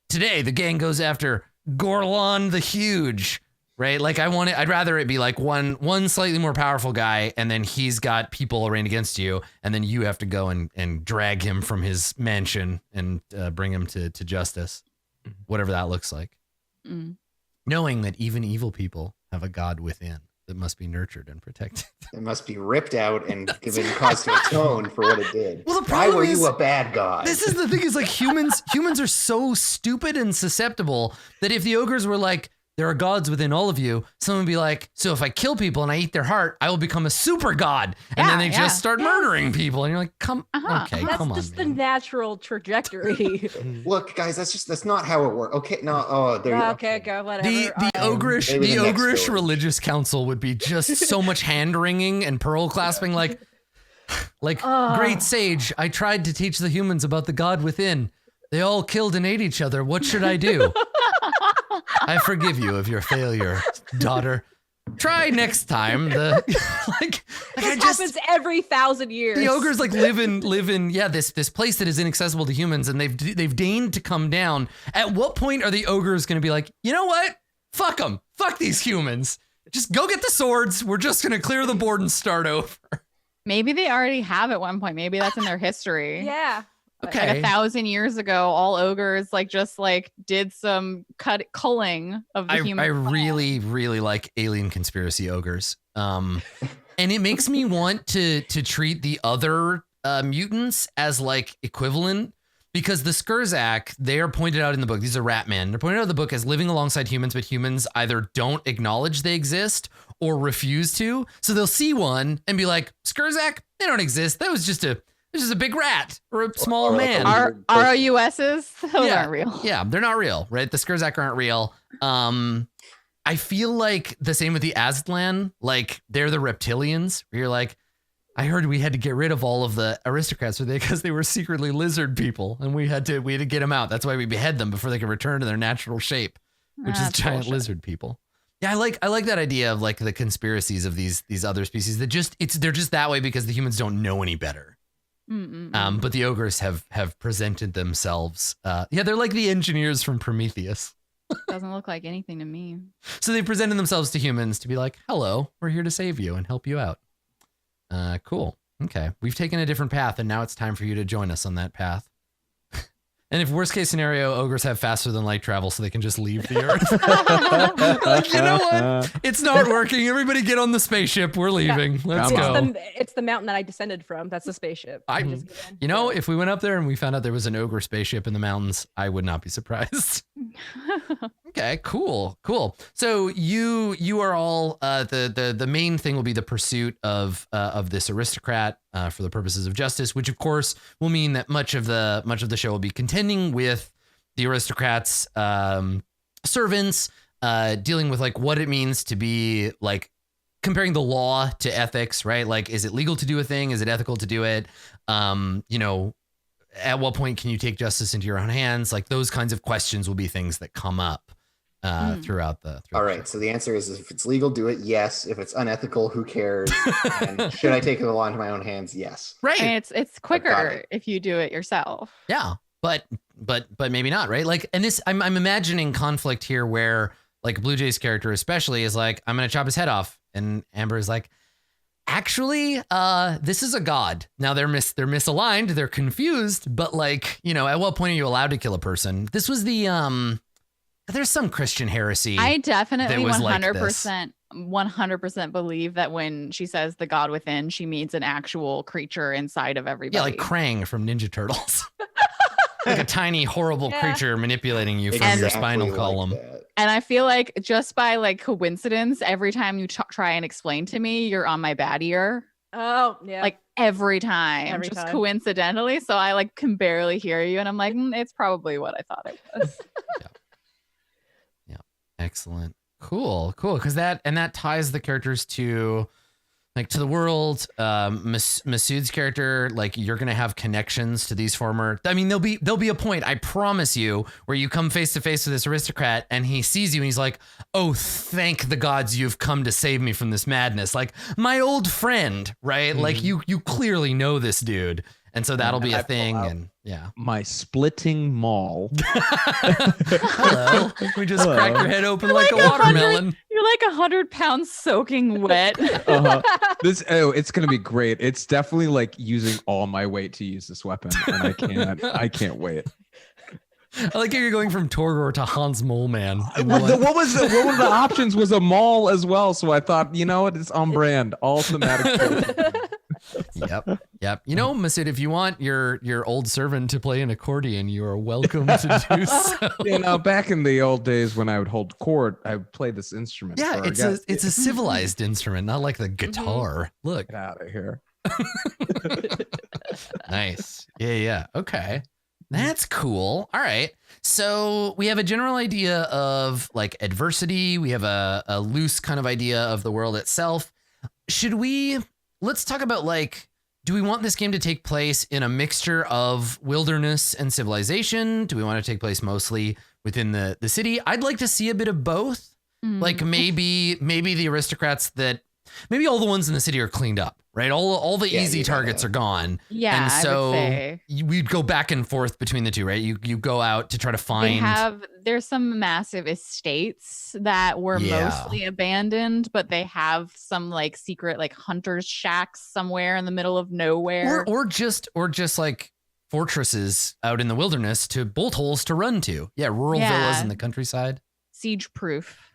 today the gang goes after Gorlon the Huge, right? Like I'd rather it be like one slightly more powerful guy, and then he's got people arrayed against you, and then you have to go and drag him from his mansion and bring him to justice. Whatever that looks like. Knowing that even evil people have a god within that must be nurtured and protected. It must be ripped out and given cause to atone for what it did. Well, the Why problem were is, you a bad god? this is the thing is like humans are so stupid and susceptible that if the ogres were like, there are gods within all of you, someone would be like, so if I kill people and I eat their heart, I will become a super god. And then they just start murdering people. And you're like, come on, That's just the natural trajectory. Look, guys, that's not how it works. Okay, no, Okay, go, whatever. The ogrish Maybe the next ogrish village. religious council would be just so much hand wringing and pearl clasping like great sage, I tried to teach the humans about the god within. They all killed and ate each other. What should I do? I forgive you of your failure, daughter. Try next time. This happens every 1,000 years. The ogres like live in this place that is inaccessible to humans, and they've deigned to come down. At what point are the ogres going to be like, you know what? Fuck them. Fuck these humans. Just go get the swords. We're just going to clear the board and start over. Maybe they already have at one point. Maybe that's in their history. Yeah. Okay. Like 1,000 years ago, all ogres just did some culling of the human. I really, really like alien conspiracy ogres. And it makes me want to treat the other mutants as like equivalent, because the Skurzak, they are pointed out in the book. These are rat men. They're pointed out in the book as living alongside humans, but humans either don't acknowledge they exist or refuse to. So they'll see one and be like, Skurzak, they don't exist. That was just a big rat or a small man. ROUSs? Those aren't real. Yeah, they're not real, right? The Skurzak aren't real. I feel like the same with the Aztlan. Like they're the reptilians. Where you're like, I heard we had to get rid of all of the aristocrats because they were secretly lizard people, and we had to get them out. That's why we behead them before they could return to their natural shape, which is giant lizard people. Yeah, I like that idea of like the conspiracies of these other species that they're just that way because the humans don't know any better. But the ogres have presented themselves. They're like the engineers from Prometheus. Doesn't look like anything to me. So they presented themselves to humans to be like, hello, we're here to save you and help you out. Cool. Okay. We've taken a different path, and now it's time for you to join us on that path. And if worst case scenario, ogres have faster than light travel, so they can just leave the earth. Like, you know what? It's not working. Everybody get on the spaceship. We're leaving. Let's go. It's the mountain that I descended from. That's the spaceship. If we went up there and we found out there was an ogre spaceship in the mountains, I would not be surprised. Okay, cool. So you are all the main thing will be the pursuit of this aristocrat for the purposes of justice, which of course will mean that much of the show will be contending with the aristocrats' servants, dealing with like what it means to be like comparing the law to ethics, right? Like, is it legal to do a thing? Is it ethical to do it? At what point can you take justice into your own hands? Like those kinds of questions will be things that come up throughout the All right. So the answer is if it's legal, do it. Yes. If it's unethical, who cares? And should I take the law into my own hands? Yes. Right. And it's quicker if you do it yourself. Yeah. But maybe not, right? Like, and this, I'm imagining conflict here where like Blue Jay's character especially is like, I'm going to chop his head off. And Amber is like, actually, this is a god. Now they're misaligned. They're confused, but like, at what point are you allowed to kill a person? This was the there's some Christian heresy. I definitely was 100% believe that when she says the God within, she means an actual creature inside of everybody. Yeah, like Krang from Ninja Turtles. Like a tiny, horrible creature manipulating you from your spinal column. And I feel like just by like coincidence, every time you try and explain to me, you're on my bad ear. Oh, yeah. Like every time, coincidentally. So I like can barely hear you. And I'm like, it's probably what I thought it was. Yeah. Excellent. Cool. Because that ties the characters to the world. Masood's character, like you're gonna have connections to these former. I mean, there'll be a point, I promise you, where you come face to face with this aristocrat and he sees you and he's like, "Oh, thank the gods you've come to save me from this madness." Like my old friend, right? Like you clearly know this dude. And so that'll be a thing. And my splitting maul. Hello. We just cracked your head open like a watermelon. You're like 100 pounds soaking wet. It's gonna be great. It's definitely like using all my weight to use this weapon, and I can't wait. I like how you're going from Torgor to Hans Moleman. What was the options was a maul as well. So I thought, you know what, it's on brand. All thematic. Yep. You know, Masood, if you want your old servant to play an accordion, you are welcome to do so. You know, back in the old days when I would hold court, I would play this instrument. Yeah, it's a civilized instrument, not like the guitar. Look. Get out of here. Nice. Yeah. Okay. That's cool. All right. So we have a general idea of like adversity. We have a loose kind of idea of the world itself. Let's talk about like, do we want this game to take place in a mixture of wilderness and civilization? Do we want it to take place mostly within the city? I'd like to see a bit of both. Like maybe the aristocrats maybe all the ones in the city are cleaned up, right? All the easy targets are gone. Yeah. And so I would say. we'd go back and forth between the two, right? You go out to try to find. There's some massive estates that were mostly abandoned, but they have some like secret like hunters shacks somewhere in the middle of nowhere. Or just like fortresses out in the wilderness to bolt holes to run to. Yeah. Rural villas in the countryside. Siege proof.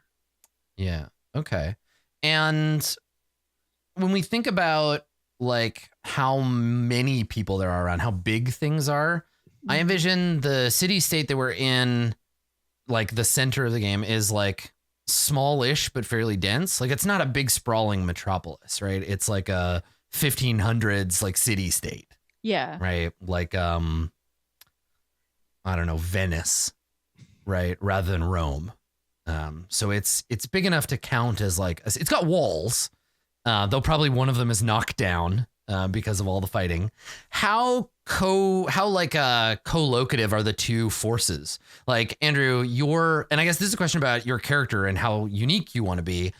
Yeah. Okay. And when we think about like how many people there are around, how big things are, I envision the city state that we're in, like the center of the game is like smallish, but fairly dense. Like it's not a big sprawling metropolis, right? It's like a 1500s like city state. Yeah. Right. Like, I don't know, Venice, right? Rather than Rome. So it's big enough to count as like, it's got walls, though probably one of them is knocked down because of all the fighting. How co-locative are the two forces? Like Andrew, and I guess this is a question about your character and how unique you want to be.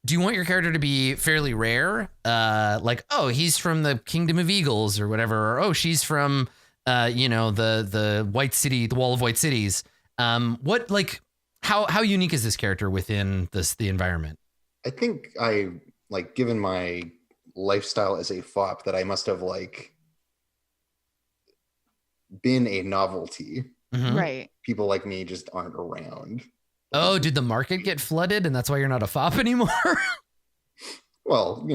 Do you want your character to be fairly rare? Like, oh, he's from the Kingdom of Eagles or whatever, or oh, she's from the White City, the Wall of White Cities. How unique is this character within the environment? I think given my lifestyle as a fop, that I must have like been a novelty. Mm-hmm. Right. People like me just aren't around. Oh, did the market get flooded and that's why you're not a fop anymore? Well,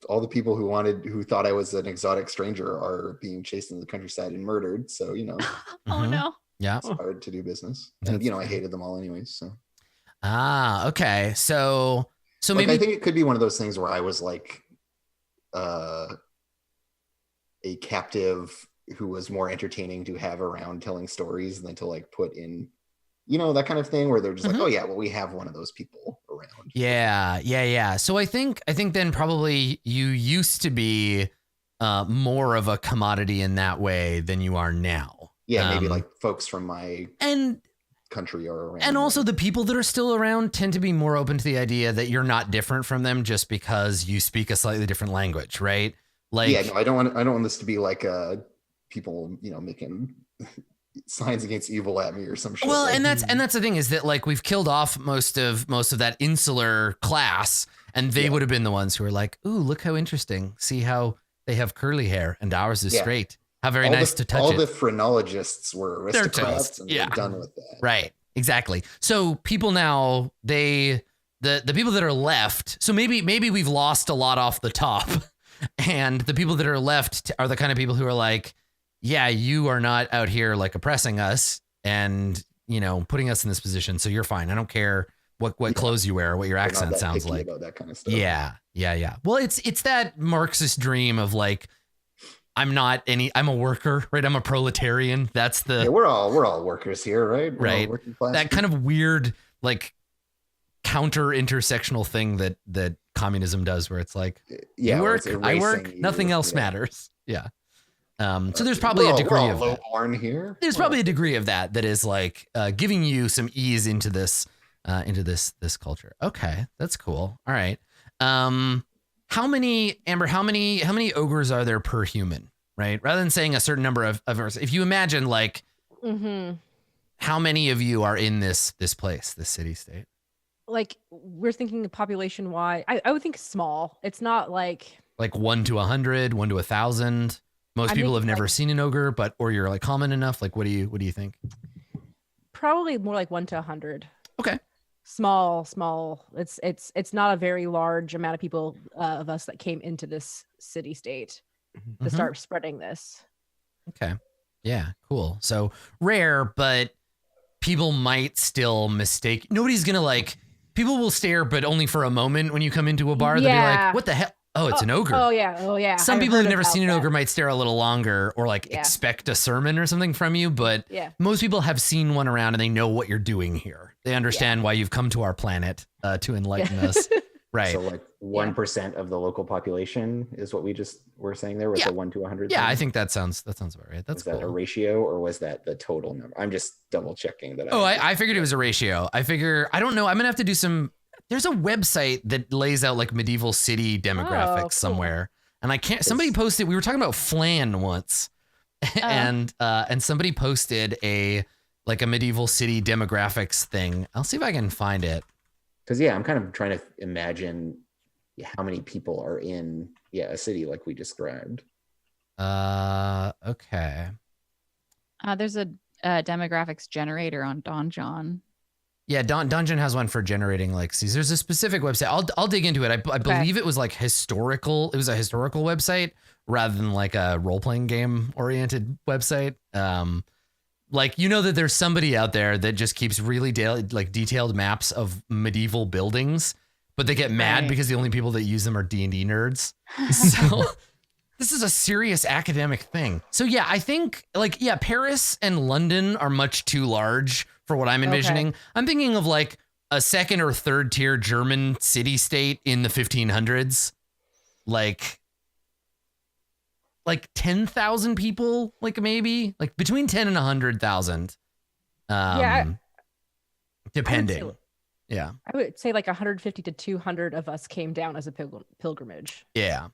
all the people who thought I was an exotic stranger are being chased in the countryside and murdered. So, Oh no. Yeah. It's hard to do business. And, I hated them all anyways. So. Okay. So maybe I think it could be one of those things where I was like a captive who was more entertaining to have around telling stories than to like put in, that kind of thing where they're just like, oh yeah, well, we have one of those people around. Yeah. So I think then probably you used to be more of a commodity in that way than you are now. Yeah, maybe like folks from my country are around. And also the people that are still around tend to be more open to the idea that you're not different from them just because you speak a slightly different language, right? Like, yeah, no, I don't want this to be like people, making signs against evil at me or some shit. Well, and that's the thing is that like we've killed off most of that insular class, and they would have been the ones who are like, ooh, look how interesting. See how they have curly hair and ours is straight. How very nice to touch all it. All the phrenologists were aristocrats and they're done with that. Right. exactly. So people now, the people that are left, so maybe we've lost a lot off the top, and the people that are left are the kind of people who are like, yeah, you are not out here like oppressing us and, you know, putting us in this position. So you're fine. I don't care what clothes you wear, or what your accent sounds like. About that kind of stuff. Yeah. Well, it's that Marxist dream of like, I'm a worker, right? I'm a proletarian. That's the, we're all workers here, right? Right. That kind of weird, like counter intersectional thing that communism does, where it's like, you work, I work, nothing else matters. Yeah. So there's probably a degree of low-born here. There's probably a degree of that is like giving you some ease into this culture. Okay, that's cool. All right. How many ogres are there per human? Right. Rather than saying a certain number of if you imagine like, how many of you are in this place, this city state? Like we're thinking population wide. I would think small. It's not like 1 to 100, 1 to 1,000. Most people have never seen an ogre, or you're like common enough. Like, what do you think? Probably more like 1 to 100. Okay. Small. It's not a very large amount of people of us that came into this city state to start spreading this. Okay. Yeah. Cool. So rare, but people might still mistake. Nobody's gonna like. People will stare, but only for a moment when you come into a bar. They'll be like, "What the hell? Oh, it's an ogre." Oh yeah. Some people who've never seen an ogre might stare a little longer or like expect a sermon or something from you. But most people have seen one around and they know what you're doing here. They understand why you've come to our planet to enlighten us. Right. So like 1% of the local population is what we just were saying there with the 1 to 100. Yeah, I think that sounds about right. That's cool. That a ratio or was that the total number? I'm just double checking that. I figured it was a ratio. I don't know. I'm gonna have to do some. There's a website that lays out like medieval city demographics somewhere, and I can't. Somebody posted. We were talking about Flan once, and somebody posted a medieval city demographics thing. I'll see if I can find it. Because I'm kind of trying to imagine how many people are in a city like we described. Okay. There's a demographics generator on Donjon. Yeah, Donjon has one for generating like cities. There's a specific website. I'll dig into it. I believe it was like historical. It was a historical website rather than like a role playing game oriented website. Like, that there's somebody out there that just keeps really detailed maps of medieval buildings, but they get mad because the only people that use them are D&D nerds. So this is a serious academic thing. So yeah, I think Paris and London are much too large for what I'm envisioning. Okay. I'm thinking of like a second or third tier German city state in the 1500s. Like 10,000 people, maybe between 10 and 100,000. Depending. I would say like 150 to 200 of us came down as a pilgrimage. Yeah.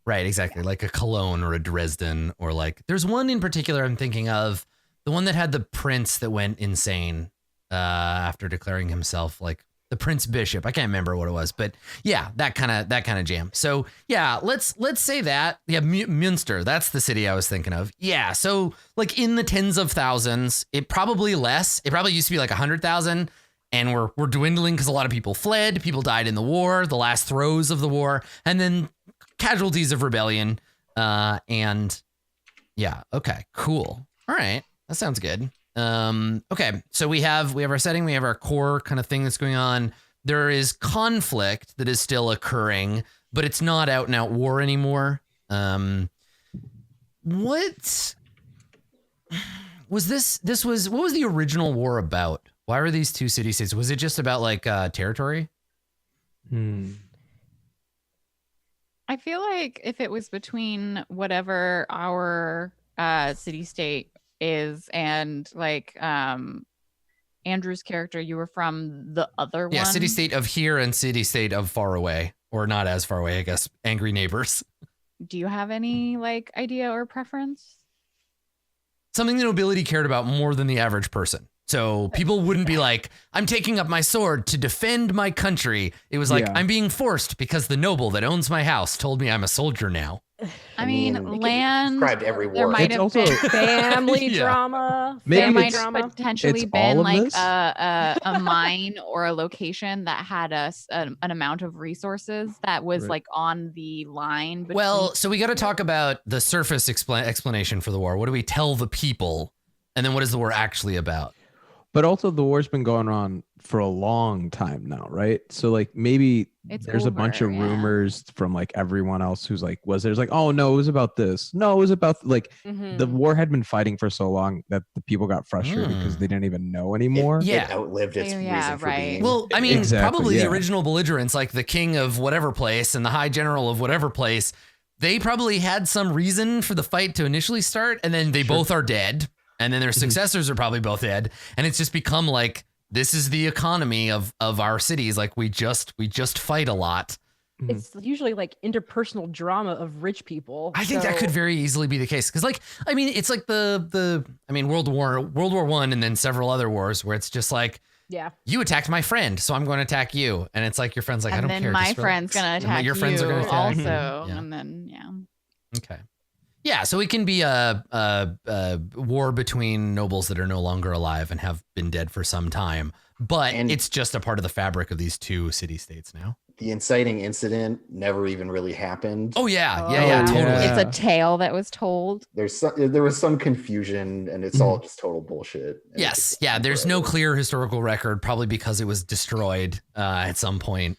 Right, exactly. Like a Cologne or a Dresden, or there's one in particular I'm thinking of, the one that had the prince that went insane after declaring himself the Prince Bishop. I can't remember what it was, but yeah, that kind of jam. So yeah, let's say that. Yeah, Münster, that's the city I was thinking of. Yeah, so in the tens of thousands, it probably less. It probably used to be 100,000, and we're dwindling because a lot of people fled. People died in the war, the last throes of the war, and then casualties of rebellion. And yeah, okay, cool. All right, that sounds good. Okay, so we have our setting, we have our core kind of thing that's going on. There is conflict that is still occurring, but it's not out and out war anymore. What was this? What was the original war about? Why were these two city states? Was it just about territory? I feel like if it was between whatever our city state is and Andrew's character, you were from the other one. Yeah, city state of here and city state of far away, or not as far away, I guess. Angry neighbors. Do you have any idea or preference? Something the nobility cared about more than the average person. So people wouldn't be like, I'm taking up my sword to defend my country. It was I'm being forced because the noble that owns my house told me I'm a soldier now. I mean, you can land. describe every There war. might It's have also- been family Yeah. drama. Maybe there family might it's- have potentially it's all been of like this? a mine or a location that had an amount of resources that was Right. like on the line between. Well, so we got to talk about the surface explanation for the war. What do we tell the people? And then what is the war actually about? But also the war's been going on for a long time now, right? So like maybe It's there's a bunch of over, yeah. rumors from like everyone else who's like, there's like, oh no, it was about this. No, it was about like Mhm. the war had been fighting for so long that the people got frustrated because they didn't even know anymore. Yeah. It outlived its Yeah, reason for right. being. Well, I mean, Exactly, probably the yeah. original belligerents, like the king of whatever place and the high general of whatever place, they probably had some reason for the fight to initially start, and then they both are dead, and then their successors are probably both dead, and it's just become like, this is the economy of our cities. Like we just fight a lot. It's usually like interpersonal drama of rich people. I think that could very easily be the case. Cause like, I mean, it's like World War I and then several other wars where it's just like, yeah. you attacked my friend, so I'm going to attack you. And it's like your friend's like, I and don't then care. my just friend's relax. gonna And attack your friends you are gonna attack also, Yeah. and then Okay. Yeah, so it can be a war between nobles that are no longer alive and have been dead for some time, but And- it's just a part of the fabric of these two city-states now. The inciting incident never even really happened. Oh yeah, Oh, yeah, totally. yeah. it's a tale that was told. There was some confusion, and it's all just total bullshit. And Yes, it's yeah. There's no forever. clear historical record, probably because it was destroyed at some point.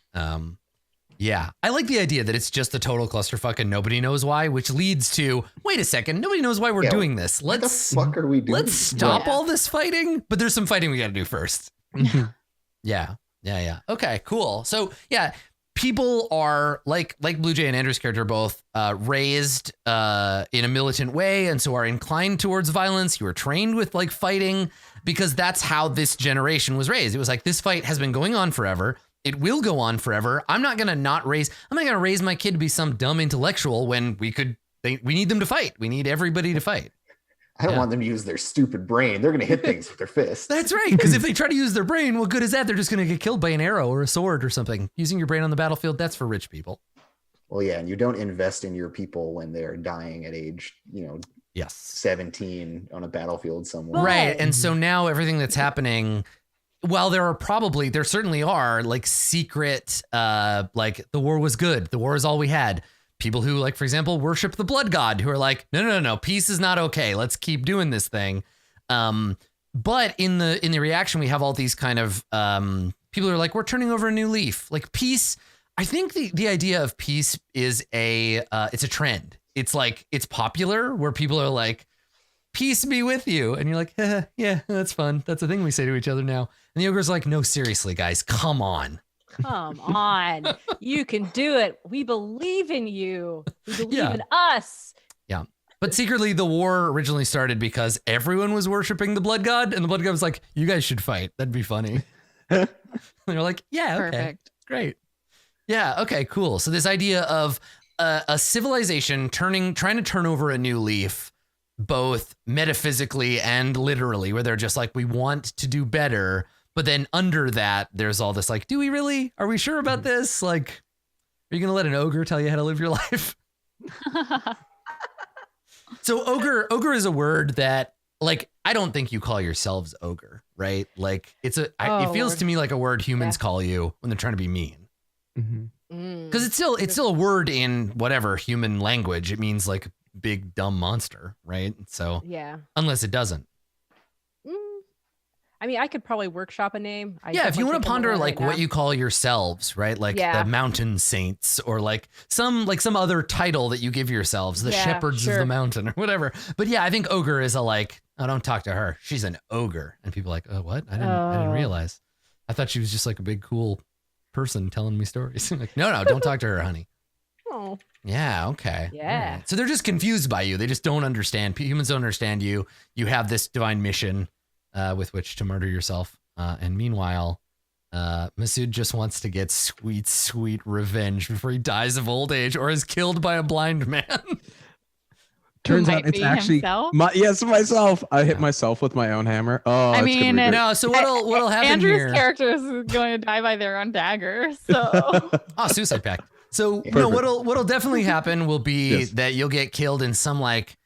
Yeah, I like the idea that it's just a total clusterfuck and nobody knows why, which leads to wait a second, nobody knows why we're Yeah, doing this. What the Let's fuck are we doing? let's stop Yeah. all this fighting, but there's some fighting we got to do first. Yeah. Okay, cool. So yeah, people are like Blue Jay and Andrew's character both raised in a militant way, and so are inclined towards violence. You were trained with like fighting because that's how this generation was raised. It was like, this fight has been going on forever. It will go on forever. I'm not gonna raise my kid to be some dumb intellectual when we need them to fight. We need everybody to fight. I don't Yeah. want them to use their stupid brain. They're gonna hit things with their fists. That's right. Because if they try to use their brain, what good is that? They're just going to get killed by an arrow or a sword or something. Using your brain on the battlefield, that's for rich people. Well, yeah, and you don't invest in your people when they're dying at age, Yes. 17 on a battlefield somewhere. Right. And so now everything that's happening, while there certainly are like secret, like the war was good. The war is all we had. People who, like, for example, worship the blood god, who are like, no, peace is not okay. Let's keep doing this thing. But in the reaction, we have all these kind of people who are like, we're turning over a new leaf. Like peace. I think the idea of peace is it's a trend. It's like, it's popular where people are like, peace be with you. And you're like, yeah, that's fun. That's a thing we say to each other now. And the ogre's like, no, seriously, guys, come on. Come on. You can do it. We believe in you. We believe Yeah. in us. Yeah. But secretly, the war originally started because everyone was worshiping the blood god. And the blood god was like, you guys should fight. That'd be funny. And they're like, yeah, okay. Perfect. Great. Yeah. Okay, cool. So this idea of a civilization trying to turn over a new leaf, both metaphysically and literally, where they're just like, we want to do better. But then under that, there's all this like, do we really? Are we sure about this? Like, are you going to let an ogre tell you how to live your life? So ogre is a word that, like, I don't think you call yourselves ogre, right? Like it feels Lord. to me like a word humans Yeah. call you when they're trying to be mean. Mhm. Because it's still a word in whatever human language. It means like big dumb monster, right? So Yeah. unless it doesn't. I mean, I could probably workshop a name. Yeah, if you want to ponder like what you. you call yourselves, right? Like Yeah. the mountain saints or like some other title that you give yourselves, the Yeah, shepherds of sure. the mountain or whatever. But yeah, I think ogre is a like, oh, don't talk to her. She's an ogre. And people are like, oh, what? I didn't Oh. realize. I thought she was just like a big cool person telling me stories. Like, no, don't talk to her, honey. Oh, Yeah, okay. Yeah. All right. So they're just confused by you. They just don't understand. Humans don't understand you. You have this divine mission with which to murder yourself. And meanwhile, Masood just wants to get sweet, sweet revenge before he dies of old age or is killed by a blind man. Turns might out it's be actually himself? myself. I hit myself with my own hammer. Oh, I it's gonna mean, be great. No, so what'll happen Andrew's here? character is going to die by their own dagger. So Oh, suicide pact. So Yeah. no, what'll definitely happen will be Yes. that you'll get killed in some like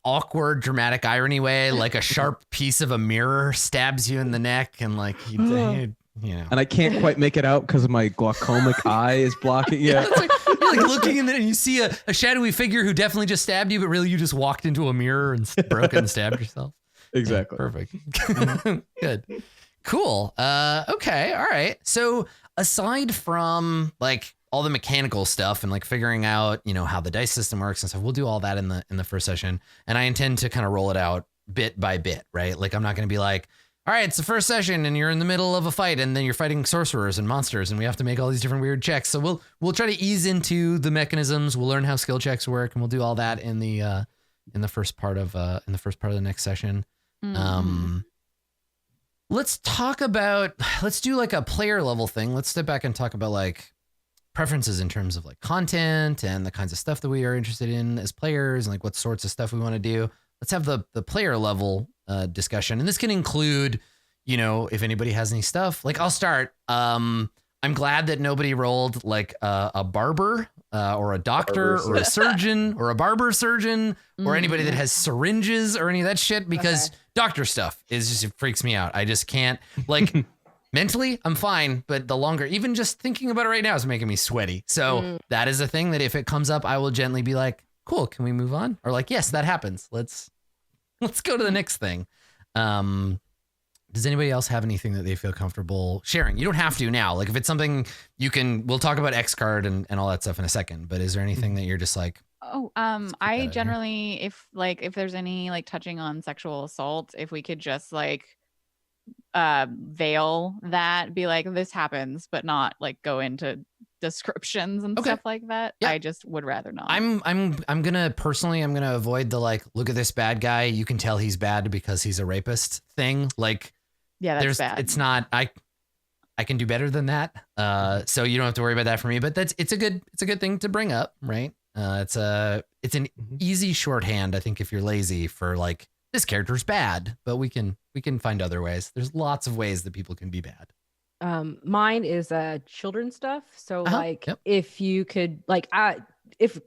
awkward dramatic irony way, like a sharp piece of a mirror stabs you in the neck, and like you know. And I can't quite make it out because my glaucomic eye is blocking. Yeah. It's like, you're like looking in there and you see a shadowy figure who definitely just stabbed you, but really you just walked into a mirror and broke and stabbed yourself. Exactly. Yeah, perfect. Good. Cool. Okay. All right. So aside from like all the mechanical stuff and like figuring out, you know, how the dice system works and stuff, we'll do all that in the first session. And I intend to kind of roll it out bit by bit, right? Like I'm not going to be like, all right, it's the first session and you're in the middle of a fight and then you're fighting sorcerers and monsters and we have to make all these different weird checks. So we'll try to ease into the mechanisms. We'll learn how skill checks work and we'll do all that in the first part of the next session. Let's do like a player level thing. Let's step back and talk about like preferences in terms of like content and the kinds of stuff that we are interested in as players and like what sorts of stuff we want to do. Let's have the player level discussion. And this can include, you know, if anybody has any stuff, like I'll start. I'm glad that nobody rolled like a barber or a doctor or a surgeon or a barber surgeon or anybody that has syringes or any of that shit, because doctor stuff it freaks me out. I just can't, like mentally I'm fine, but the longer, even just thinking about it right now is making me sweaty. So that is a thing that if it comes up, I will gently be like, cool, can we move on? Or like, yes, that happens. Let's go to the next thing. Does anybody else have anything that they feel comfortable sharing? You don't have to now. Like if it's something we'll talk about X card and all that stuff in a second, but is there anything that you're just like, I generally, if there's any like touching on sexual assault, if we could just like veil that, be like, this happens, but not like go into descriptions and stuff like that. Yeah. I just would rather not. I'm gonna avoid the like, look at this bad guy, you can tell he's bad because he's a rapist thing. Like, yeah, that's bad. It's not, I can do better than that. So you don't have to worry about that for me, but it's a good thing to bring up, right? It's an easy shorthand, I think, if you're lazy, for like, this character's bad, but we can find other ways. There's lots of ways that people can be bad. Mine is children's stuff. So if you could if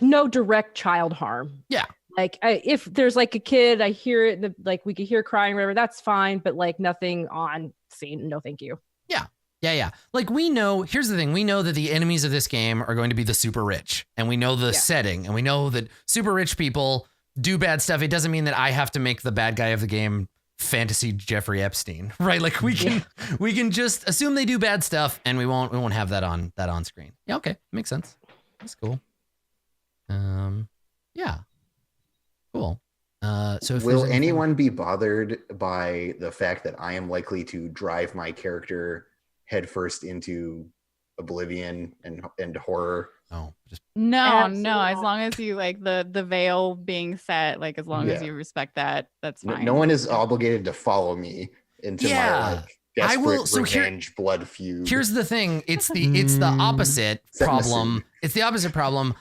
no direct child harm. Yeah. Like if there's like a kid, I hear it, we could hear crying, whatever, that's fine. But like nothing on scene. No, thank you. Yeah. Yeah. Like here's the thing. We know that the enemies of this game are going to be the super rich, and we know the setting, and we know that super rich people do bad stuff. It doesn't mean that I have to make the bad guy of the game fantasy Jeffrey Epstein, right? Like we can just assume they do bad stuff, and we won't have that on screen. Yeah, okay, makes sense. That's cool. Yeah, cool. So will anyone be bothered by the fact that I am likely to drive my character headfirst into oblivion and horror? No, as long as you like the veil being set, like as long as you respect that, that's fine. No one is obligated to follow me into my like desperate revenge blood feud. Here's the thing. It's the opposite problem. It's the opposite problem.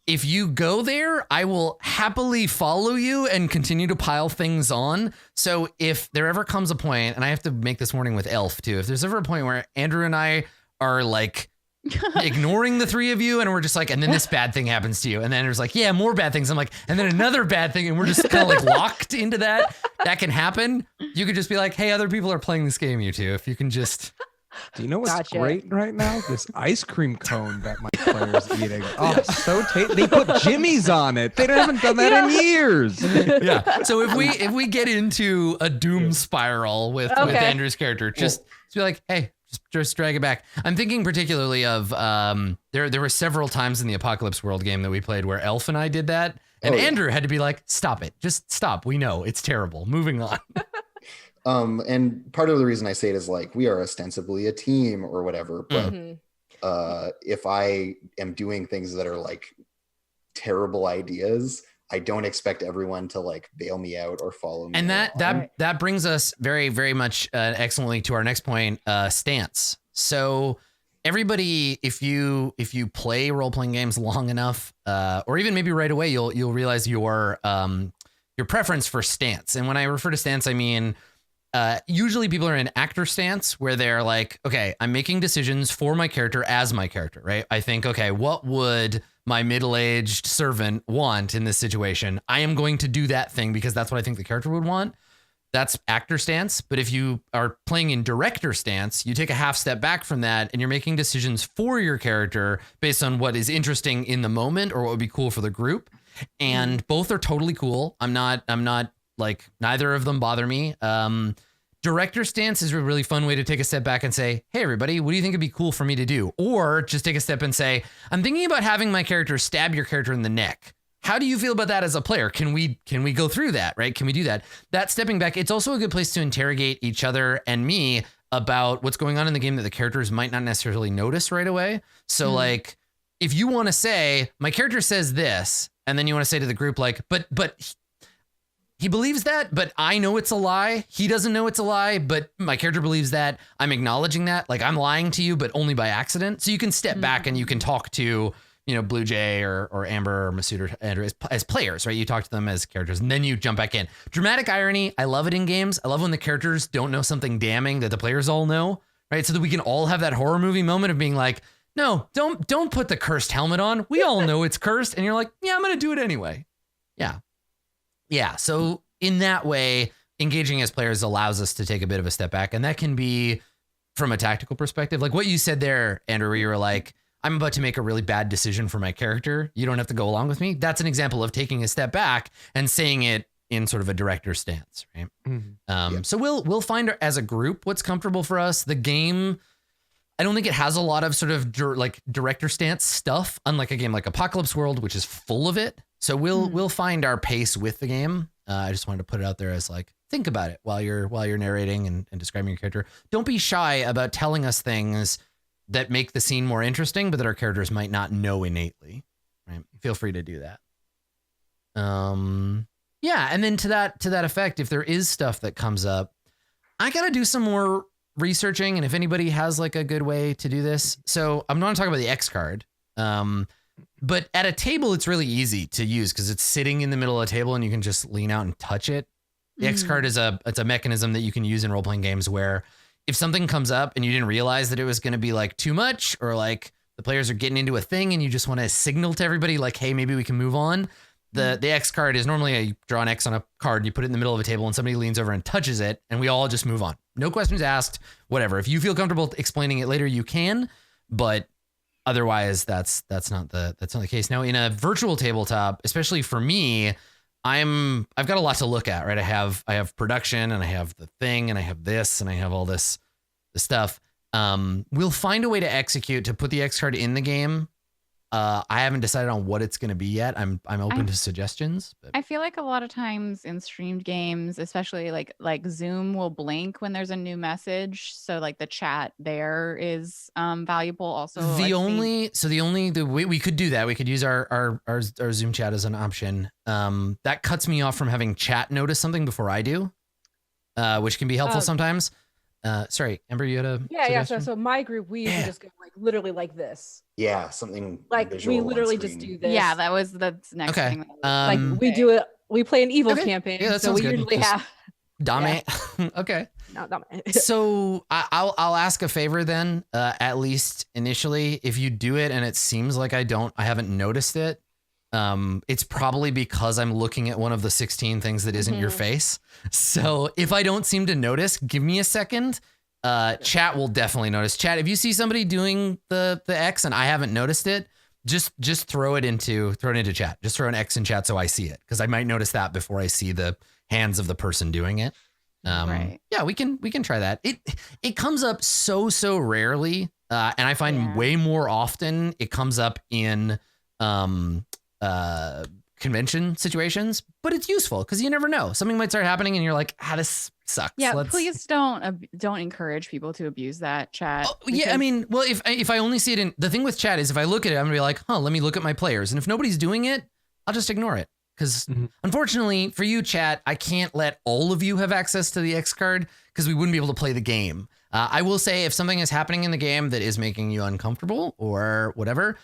If you go there, I will happily follow you and continue to pile things on. So if there ever comes a point, and I have to make this warning with Elf too, if there's ever a point where Andrew and I are like ignoring the three of you, and we're just like, and then this bad thing happens to you, and then there's like, yeah, more bad things. I'm like, and then another bad thing, and we're just kind of like locked into that. That can happen. You could just be like, hey, other people are playing this game, you two. If you can just. Do you know what's great right now? This ice cream cone that my player's eating. Oh, so tasty. They put Jimmy's on it. They haven't done that in years. Yeah. So if we get into a doom spiral with Andrew's character, just be like, hey, just drag it back. I'm thinking particularly of there were several times in the Apocalypse World game that we played where Elf and I did that, and Andrew had to be like, stop it, just stop. We know it's terrible. Moving on. And part of the reason I say it is like, we are ostensibly a team or whatever, but if I am doing things that are like terrible ideas, I don't expect everyone to like bail me out or follow me. And that brings us very, very much excellently to our next point, stance. So everybody, if you play role-playing games long enough, or even maybe right away, you'll realize your preference for stance. And when I refer to stance, I mean, usually people are in actor stance where they're like, okay, I'm making decisions for my character as my character, right? I think, okay, what would my middle-aged servant want in this situation? I am going to do that thing because that's what I think the character would want. That's actor stance. But if you are playing in director stance, you take a half step back from that and you're making decisions for your character based on what is interesting in the moment or what would be cool for the group. And both are totally cool. I'm not like, neither of them bother me. Director stance is a really fun way to take a step back and say, hey, everybody, what do you think would be cool for me to do? Or just take a step and say, I'm thinking about having my character stab your character in the neck. How do you feel about that as a player? Can we go through that, right? Can we do that? That stepping back, it's also a good place to interrogate each other and me about what's going on in the game that the characters might not necessarily notice right away. So like, if you want to say, my character says this, and then you want to say to the group, like, but he believes that, but I know it's a lie. He doesn't know it's a lie, but my character believes that. I'm acknowledging that. Like, I'm lying to you, but only by accident. So you can step back and you can talk to, you know, Blue Jay or Amber or Masood or Andrew as players, right? You talk to them as characters and then you jump back in. Dramatic irony. I love it in games. I love when the characters don't know something damning that the players all know, right? So that we can all have that horror movie moment of being like, no, don't put the cursed helmet on. We all know it's cursed. And you're like, yeah, I'm going to do it anyway. Yeah. Yeah. So in that way, engaging as players allows us to take a bit of a step back. And that can be from a tactical perspective, like what you said there, Andrew, where you were like, I'm about to make a really bad decision for my character. You don't have to go along with me. That's an example of taking a step back and saying it in sort of a director stance, right? So we'll find as a group what's comfortable for us. The game, I don't think it has a lot of sort of director stance stuff, unlike a game like Apocalypse World, which is full of it. So we'll find our pace with the game. I just wanted to put it out there as like, think about it while you're narrating and describing your character. Don't be shy about telling us things that make the scene more interesting, but that our characters might not know innately, right? Feel free to do that. Yeah. And then to that effect, if there is stuff that comes up, I got to do some more researching. And if anybody has like a good way to do this, so I'm not talking about the X card. But at a table, it's really easy to use because it's sitting in the middle of a table and you can just lean out and touch it. The X card is it's a mechanism that you can use in role-playing games where if something comes up and you didn't realize that it was going to be like too much, or like the players are getting into a thing and you just want to signal to everybody like, hey, maybe we can move on. The X card is normally you draw an X on a card and you put it in the middle of a table and somebody leans over and touches it and we all just move on. No questions asked, whatever. If you feel comfortable explaining it later, you can, but otherwise that's not the case. Now in a virtual tabletop, especially for me, I've got a lot to look at, right? I have production and I have the thing and I have this and I have all this stuff. We'll find a way to execute to put the X card in the game. I haven't decided on what it's going to be yet. I'm open to suggestions. But. I feel like a lot of times in streamed games, especially like Zoom will blink when there's a new message. So like the chat there is valuable also. The way we could do that, we could use our Zoom chat as an option. That cuts me off from having chat notice something before I do, which can be helpful sometimes. Sorry, Amber, you had a suggestion? So my group, we usually just go like literally like this. Yeah, something like we literally just do this. Yeah, that's next thing. Like we do it. We play an evil campaign. Yeah, that sounds good. Usually have Dame. Okay. No, Dame. So I'll ask a favor then, at least initially, if you do it and it seems like I haven't noticed it. It's probably because I'm looking at one of the 16 things that isn't your face. So if I don't seem to notice, give me a second. Chat will definitely notice. Chat, if you see somebody doing the X and I haven't noticed it, just throw it into chat. Just throw an X in chat so I see it, because I might notice that before I see the hands of the person doing it. Right. Yeah, we can try that. It comes up so rarely, and I find way more often it comes up in convention situations, but it's useful because you never know, something might start happening and you're like, this sucks. Yeah, please don't encourage people to abuse that chat. Yeah, I mean, well, if I only see it in the thing with chat is if I look at it, I'm gonna be like, let me look at my players, and if nobody's doing it, I'll just ignore it, because unfortunately for you, chat, I can't let all of you have access to the X card because we wouldn't be able to play the game. I will say if something is happening in the game that is making you uncomfortable or whatever,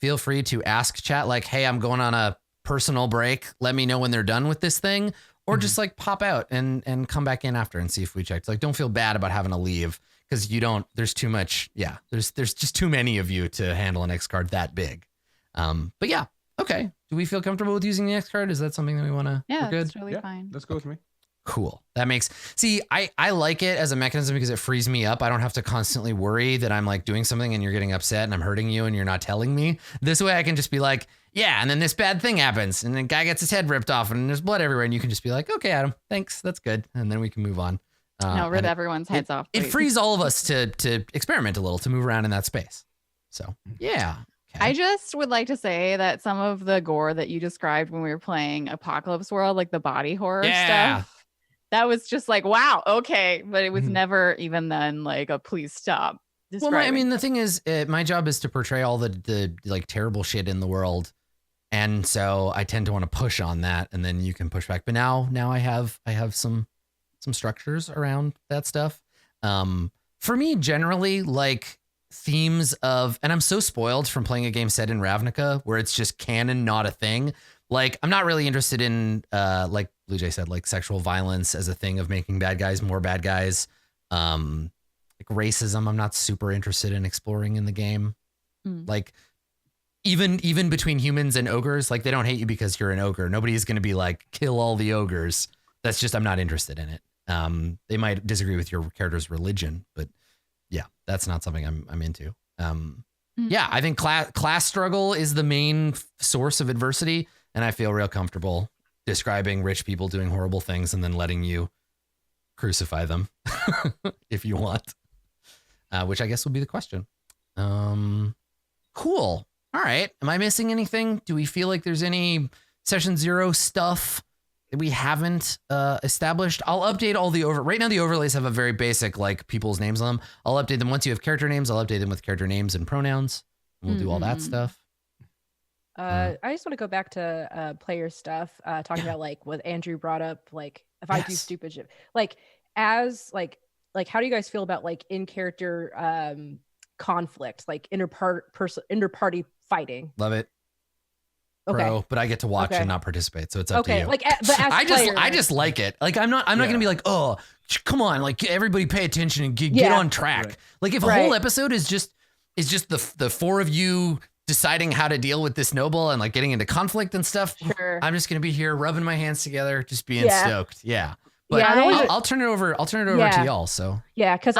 feel free to ask chat like, hey, I'm going on a personal break. Let me know when they're done with this thing. or just like pop out and come back in after and see if we checked. Like, don't feel bad about having to leave because there's too much. Yeah, there's just too many of you to handle an X card that big. But yeah, okay. Do we feel comfortable with using the X card? Is that something that we want to? Yeah, good? that's totally fine. Let's go with me. Cool. I like it as a mechanism because it frees me up. I don't have to constantly worry that I'm like doing something and you're getting upset and I'm hurting you and you're not telling me. This way I can just be like, yeah, and then this bad thing happens and the guy gets his head ripped off and there's blood everywhere and you can just be like, okay, Adam, thanks. That's good. And then we can move on. No, rip everyone's heads off. It frees all of us to experiment a little, to move around in that space. So yeah. Okay. I just would like to say that some of the gore that you described when we were playing Apocalypse World, like the body horror stuff, that was just like, wow, okay. But it was never even then like a please stop. Well, I mean, the thing is, my job is to portray all the like terrible shit in the world. And so I tend to want to push on that and then you can push back. But now I have some structures around that stuff. For me, generally, like themes of, and I'm so spoiled from playing a game set in Ravnica where it's just canon, not a thing. Like, I'm not really interested in, like Blue Jay said, like sexual violence as a thing of making bad guys more bad guys. Like racism, I'm not super interested in exploring in the game. Like even between humans and ogres, like they don't hate you because you're an ogre. Nobody's going to be like, kill all the ogres. That's just, I'm not interested in it. They might disagree with your character's religion, but yeah, that's not something I'm into. Yeah, I think class struggle is the main source of adversity. And I feel real comfortable describing rich people doing horrible things and then letting you crucify them if you want, which I guess would be the question. Cool. All right. Am I missing anything? Do we feel like there's any session 0 stuff that we haven't established? I'll update all right now the overlays have a very basic like people's names on them. I'll update them once you have character names. I'll update them with character names and pronouns. And we'll do all that stuff. I just want to go back to player stuff, talking about like what Andrew brought up, like if I do stupid shit, like as like how do you guys feel about like in character conflict, like inter-party fighting? Love it. Okay. Bro, but I get to watch and not participate, so it's up to you. Like, but as I just like it. Like I'm not gonna be like, oh, come on, like everybody pay attention and get on track. Right. Like if a whole episode is just the four of you deciding how to deal with this noble and like getting into conflict and stuff. Sure. I'm just gonna be here rubbing my hands together, just being stoked. Yeah. But I'll turn it over. I'll turn it over to y'all. So because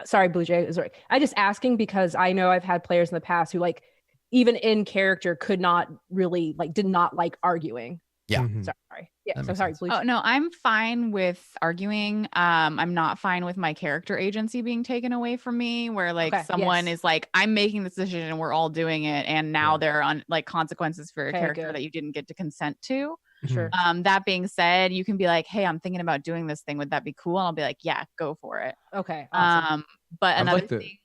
sorry, Blue Jay. Sorry. I just asking because I know I've had players in the past who like even in character could not really like did not like arguing. Yeah. Sorry. Yeah. So sorry, Blue Jay. Oh no, I'm fine with arguing. I'm not fine with my character agency being taken away from me, where like someone is like, I'm making this decision and we're all doing it, and now there are like consequences for your character that you didn't get to consent to. Sure. That being said, you can be like, hey, I'm thinking about doing this thing. Would that be cool? And I'll be like, yeah, go for it. Okay. Awesome. But another thing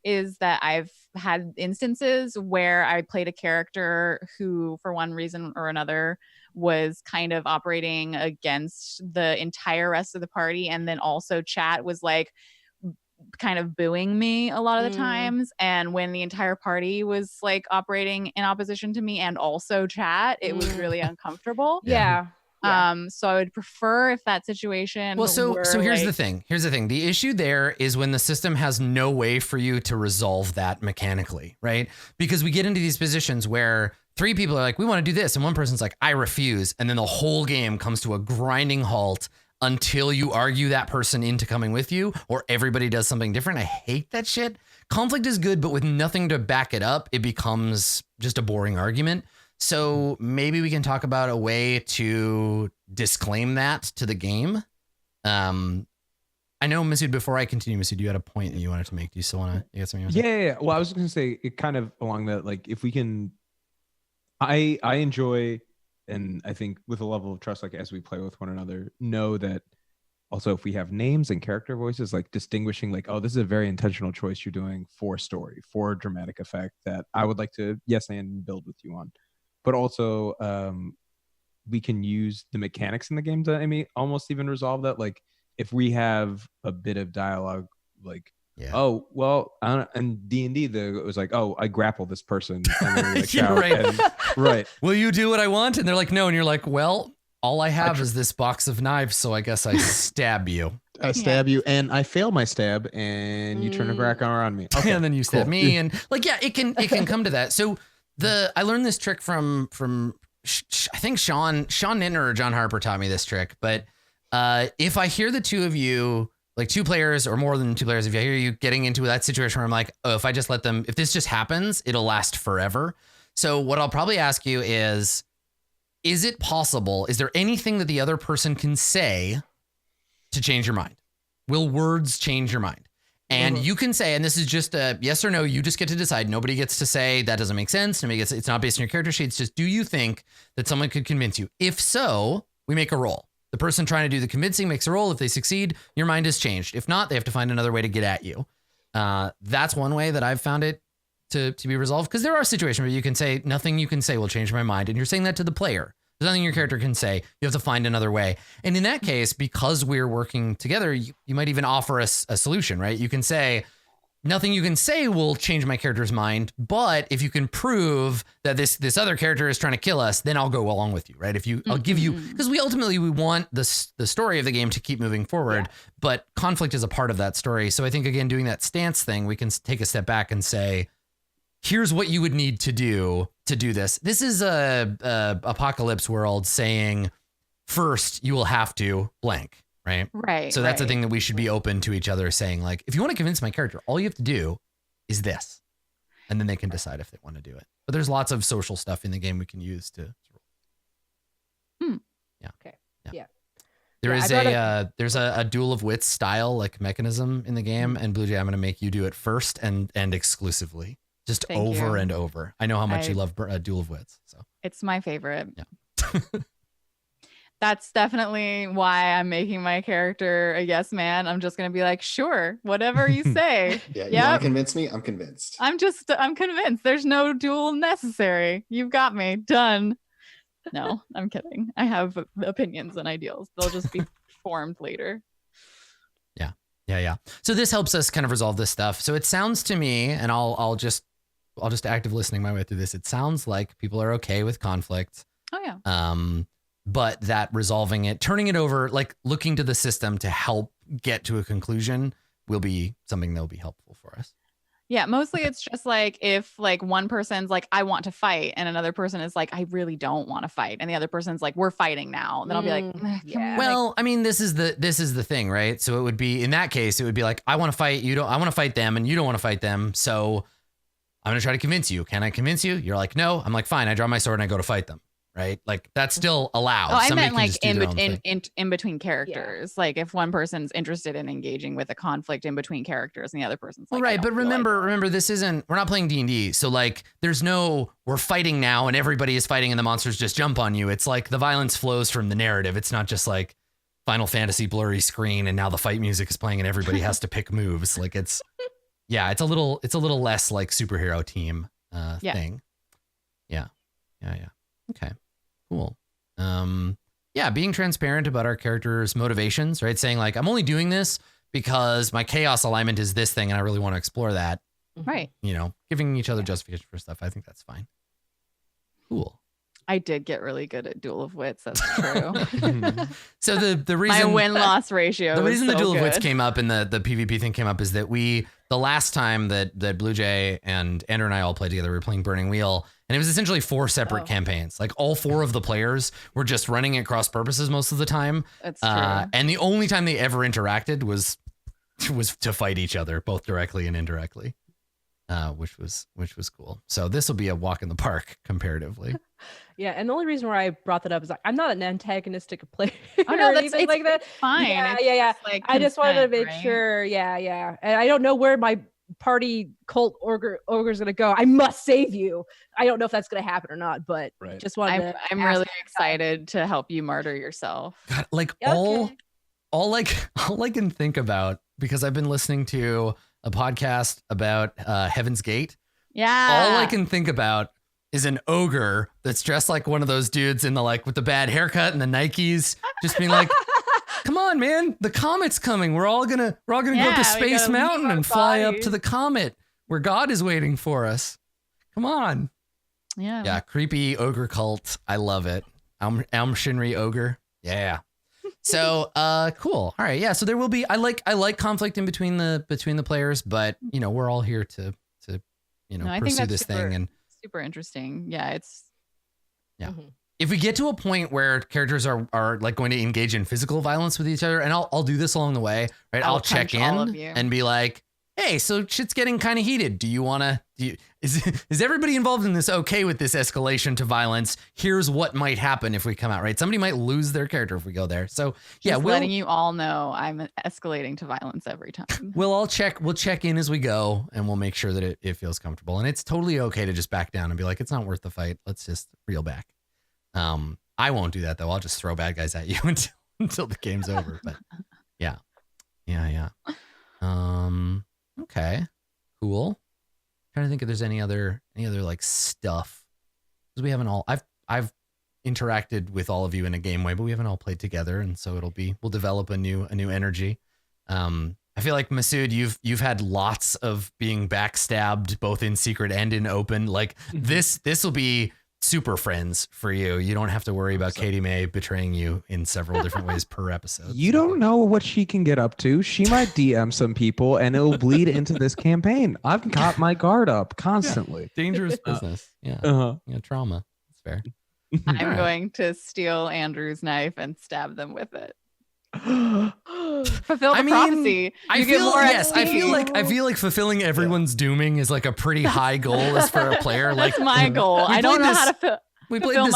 is that I've had instances where I played a character who, for one reason or another, was kind of operating against the entire rest of the party. And then also chat was like kind of booing me a lot of the times. And when the entire party was like operating in opposition to me and also chat, it was really uncomfortable. Yeah. So I would prefer if that situation. Well, so here's the thing. The issue there is when the system has no way for you to resolve that mechanically, right? Because we get into these positions where 3 people are like, we want to do this. And one person's like, I refuse. And then the whole game comes to a grinding halt until you argue that person into coming with you, or everybody does something different. I hate that shit. Conflict is good, but with nothing to back it up, it becomes just a boring argument. So maybe we can talk about a way to disclaim that to the game. I know, Masood, before I continue, Masood, you had a point that you wanted to make. Do you still want to, you got something you want to say? Yeah. Well, I was going to say it kind of along that, like, if we can, I enjoy, and I think with a level of trust, like as we play with one another, know that also if we have names and character voices, like distinguishing like, oh, this is a very intentional choice you're doing for story, for dramatic effect that I would like to, yes, and build with you on. But also we can use the mechanics in the game to almost even resolve that. Like if we have a bit of dialogue, like, oh, well, and D&D, it was like, oh, I grapple this person. And then we, like, You're right. Right. Will you do what I want? And they're like, no. And you're like, well, all I have is this box of knives, so I guess I stab you. I stab you, and I fail my stab, and you turn it back around me. Okay, and then you stab me, and like, yeah, it can come to that. So I learned this trick from I think Sean Nintner or John Harper taught me this trick. But if I hear the two of you, like 2 players or more than 2 players, if I hear you getting into that situation where I'm like, oh, if I just let them, if this just happens, it'll last forever. So what I'll probably ask you is it possible? Is there anything that the other person can say to change your mind? Will words change your mind? And you can say, and this is just a yes or no, you just get to decide. Nobody gets to say that doesn't make sense. It's not based on your character sheet. It's just, do you think that someone could convince you? If so, we make a roll. The person trying to do the convincing makes a roll. If they succeed, your mind is changed. If not, they have to find another way to get at you. That's one way that I've found it to be resolved, because there are situations where you can say nothing you can say will change my mind, and you're saying that to the player. There's nothing your character can say. You have to find another way. And in that case, because we're working together, you might even offer us a solution, right? You can say, nothing you can say will change my character's mind, but if you can prove that this other character is trying to kill us, then I'll go along with you, right? I'll give you, because we want the story of the game to keep moving forward, but conflict is a part of that story. So I think, again, doing that stance thing, we can take a step back and say, here's what you would need to do this. This is a apocalypse world saying, first you will have to blank, right? Right. So that's the thing that we should be open to each other saying, like, if you want to convince my character, all you have to do is this, and then they can decide if they want to do it. But there's lots of social stuff in the game we can use to roll. Yeah. Okay. Yeah. There's a duel of wits style like mechanism in the game, and Blue Jay, I'm going to make you do it first and exclusively. Just Thank over you. and over. I know how much you love Duel of Wits. So It's my favorite. Yeah. That's definitely why I'm making my character a yes man. I'm just going to be like, sure, whatever you say. Yeah, you want to convince me? I'm convinced. I'm convinced. There's no duel necessary. You've got me. Done. No, I'm kidding. I have opinions and ideals. They'll just be formed later. Yeah. So this helps us kind of resolve this stuff. So it sounds to me, and I'll just active listening my way through this. It sounds like people are okay with conflict. Oh yeah. But that resolving it, turning it over, like looking to the system to help get to a conclusion will be something that will be helpful for us. Yeah, mostly it's just like if like one person's like, I want to fight, and another person is like, I really don't want to fight, and the other person's like, we're fighting now. Then I'll be like, well, I mean, this is the thing, right? So it would be, in that case, it would be like, I want to fight, I want to fight them, and you don't want to fight them. So I'm gonna try to convince you. Can I convince you? You're like, no. I'm like, fine. I draw my sword and I go to fight them. Right? Like that's still allowed. Oh, I Somebody meant like in between characters. Yeah. Like if one person's interested in engaging with a conflict in between characters and the other person's like, right. But remember, this isn't, we're not playing D&D. So like there's no, we're fighting now and everybody is fighting and the monsters just jump on you. It's like the violence flows from the narrative. It's not just like Final Fantasy blurry screen and now the fight music is playing and everybody has to pick moves. Like it's a little less like superhero team thing. Yeah. Okay. Cool. Being transparent about our characters' motivations, right? Saying like, I'm only doing this because my chaos alignment is this thing and I really want to explore that. Right. Giving each other justification for stuff. I think that's fine. Cool. I did get really good at Duel of Wits. That's true. So the reason my win-loss ratio. The reason the Duel of Wits came up and the PvP thing came up is that the last time that Blue Jay and Andrew and I all played together, we were playing Burning Wheel, and it was essentially 4 separate campaigns. Like all 4 of the players were just running at cross purposes most of the time. That's true. And the only time they ever interacted was to fight each other, both directly and indirectly. Which was cool. So this will be a walk in the park comparatively. Yeah, and the only reason why I brought that up is like I'm not an antagonistic player. Oh no, that's like that. Fine. Yeah. Like I just wanted to make right? sure. Yeah. And I don't know where my party cult ogre is gonna go. I must save you. I don't know if that's gonna happen or not, but just wanted to. I'm really excited to help you martyr yourself. God, like all I can think about, because I've been listening to a podcast about Heaven's Gate. Yeah. All I can think about is an ogre that's dressed like one of those dudes in the like with the bad haircut and the Nikes, just being like, come on, man, the comet's coming. We're all gonna go up to Space Mountain and fly up to the comet where God is waiting for us. Come on. Yeah. Yeah. Creepy ogre cult. I love it. Elm Shinri ogre. Yeah. So cool. All right. Yeah. So there will be. I like conflict in between the players, but we're all here to I think pursue that's this thing and super interesting. Yeah. It's. Yeah. If we get to a point where characters are like going to engage in physical violence with each other, and I'll do this along the way, right? I'll check in and be like, hey, so shit's getting kind of heated. Do you want to, is everybody involved in this okay with this escalation to violence? Here's what might happen if we come out, right? Somebody might lose their character if we go there. So yeah, we're letting you all know I'm escalating to violence every time. We'll check in as we go, and we'll make sure that it feels comfortable. And it's totally okay to just back down and be like, it's not worth the fight. Let's just reel back. I won't do that though. I'll just throw bad guys at you until the game's over. But yeah. Okay, cool. Trying to think if there's any other like stuff, because we haven't all. I've interacted with all of you in a game way, but we haven't all played together, and so we'll develop a new energy. I feel like Masood, you've had lots of being backstabbed both in secret and in open. Like this will be super friends for you. You don't have to worry about Katie May betraying you in several different ways per episode. You don't know what she can get up to. She might DM some people and it'll bleed into this campaign. I've got my guard up constantly. Yeah. Dangerous business. Yeah. Yeah. Trauma. That's fair. I'm going to steal Andrew's knife and stab them with it. Fulfill the prophecy. I feel like fulfilling everyone's dooming is like a pretty high goal as for a player. Like that's my goal. I don't know how to we played this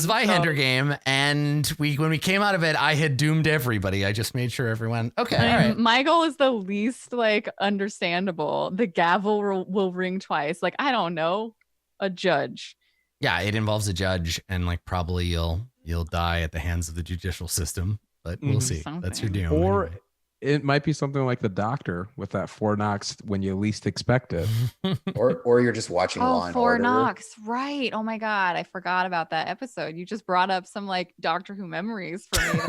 Zweihander game, and when we came out of it, I had doomed everybody. I just made sure everyone. Okay, all right. My goal is the least like understandable. The gavel will ring twice. Like I don't know, a judge. Yeah, it involves a judge, and like probably you'll die at the hands of the judicial system. But we'll see. Something. That's your doom. Or anyway. It might be something like the doctor with that 4 knocks when you least expect it. or you're just watching Law and 4 Order. knocks. Right. Oh my God. I forgot about that episode. You just brought up some like Doctor Who memories for me.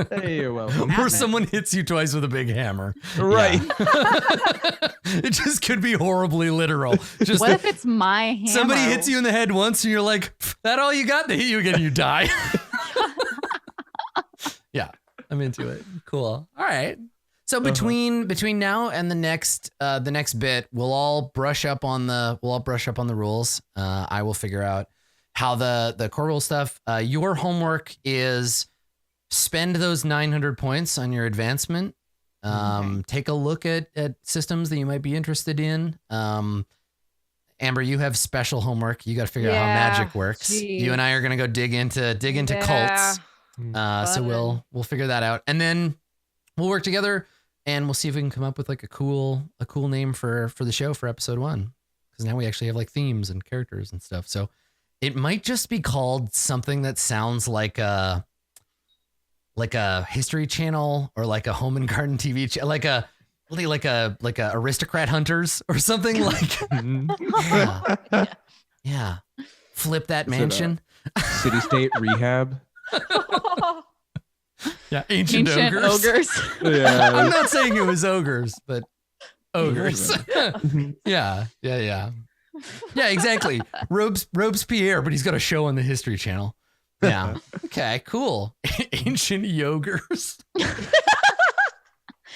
Hey, you're welcome. Or someone hits you twice with a big hammer. Right. Yeah. It just could be horribly literal. Just what if it's my hammer? Somebody hits you in the head once and you're like, that all you got? They hit you again and you die. Yeah. I'm into it. Cool. All right. So between now and the next bit, we'll all brush up on the rules. I will figure out how the core rule stuff. Your homework is spend those 900 points on your advancement. Take a look at systems that you might be interested in. Amber, you have special homework. You got to figure out how magic works. Geez. You and I are gonna go dig into cults. So we'll figure that out, and then we'll work together and we'll see if we can come up with like a cool name for the show for episode 1, because now we actually have like themes and characters and stuff. So it might just be called something that sounds like a History Channel or like a Home and Garden TV channel, like a Aristocrat Hunters or something like. Yeah. Flip that mansion. City State Rehab. Yeah, ancient ogres. Yeah. I'm not saying it was ogres, but ogres. Yeah, exactly. Robespierre, but he's got a show on the History Channel. Yeah. Okay, cool. Ancient yogurts.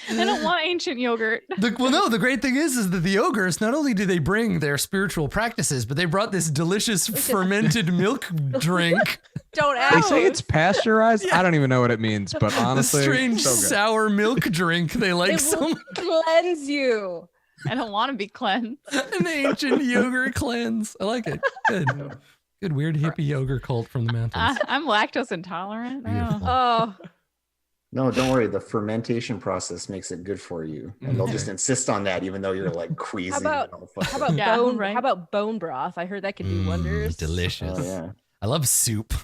I don't want ancient yogurt. The great thing is that the ogres, not only do they bring their spiritual practices, but they brought this delicious fermented milk drink. Don't ask. They say it's pasteurized. Yeah. I don't even know what it means, but honestly, the strange sour milk drink they like it so much. Cleanse you. I don't want to be cleansed. An ancient yogurt cleanse. I like it. Good weird hippie yogurt cult from the mountains. I'm lactose intolerant. Oh. No, don't worry. The fermentation process makes it good for you, and they'll just insist on that, even though you're like queasy. How about bone broth? I heard that can do wonders. Delicious. Oh, yeah. I love soup.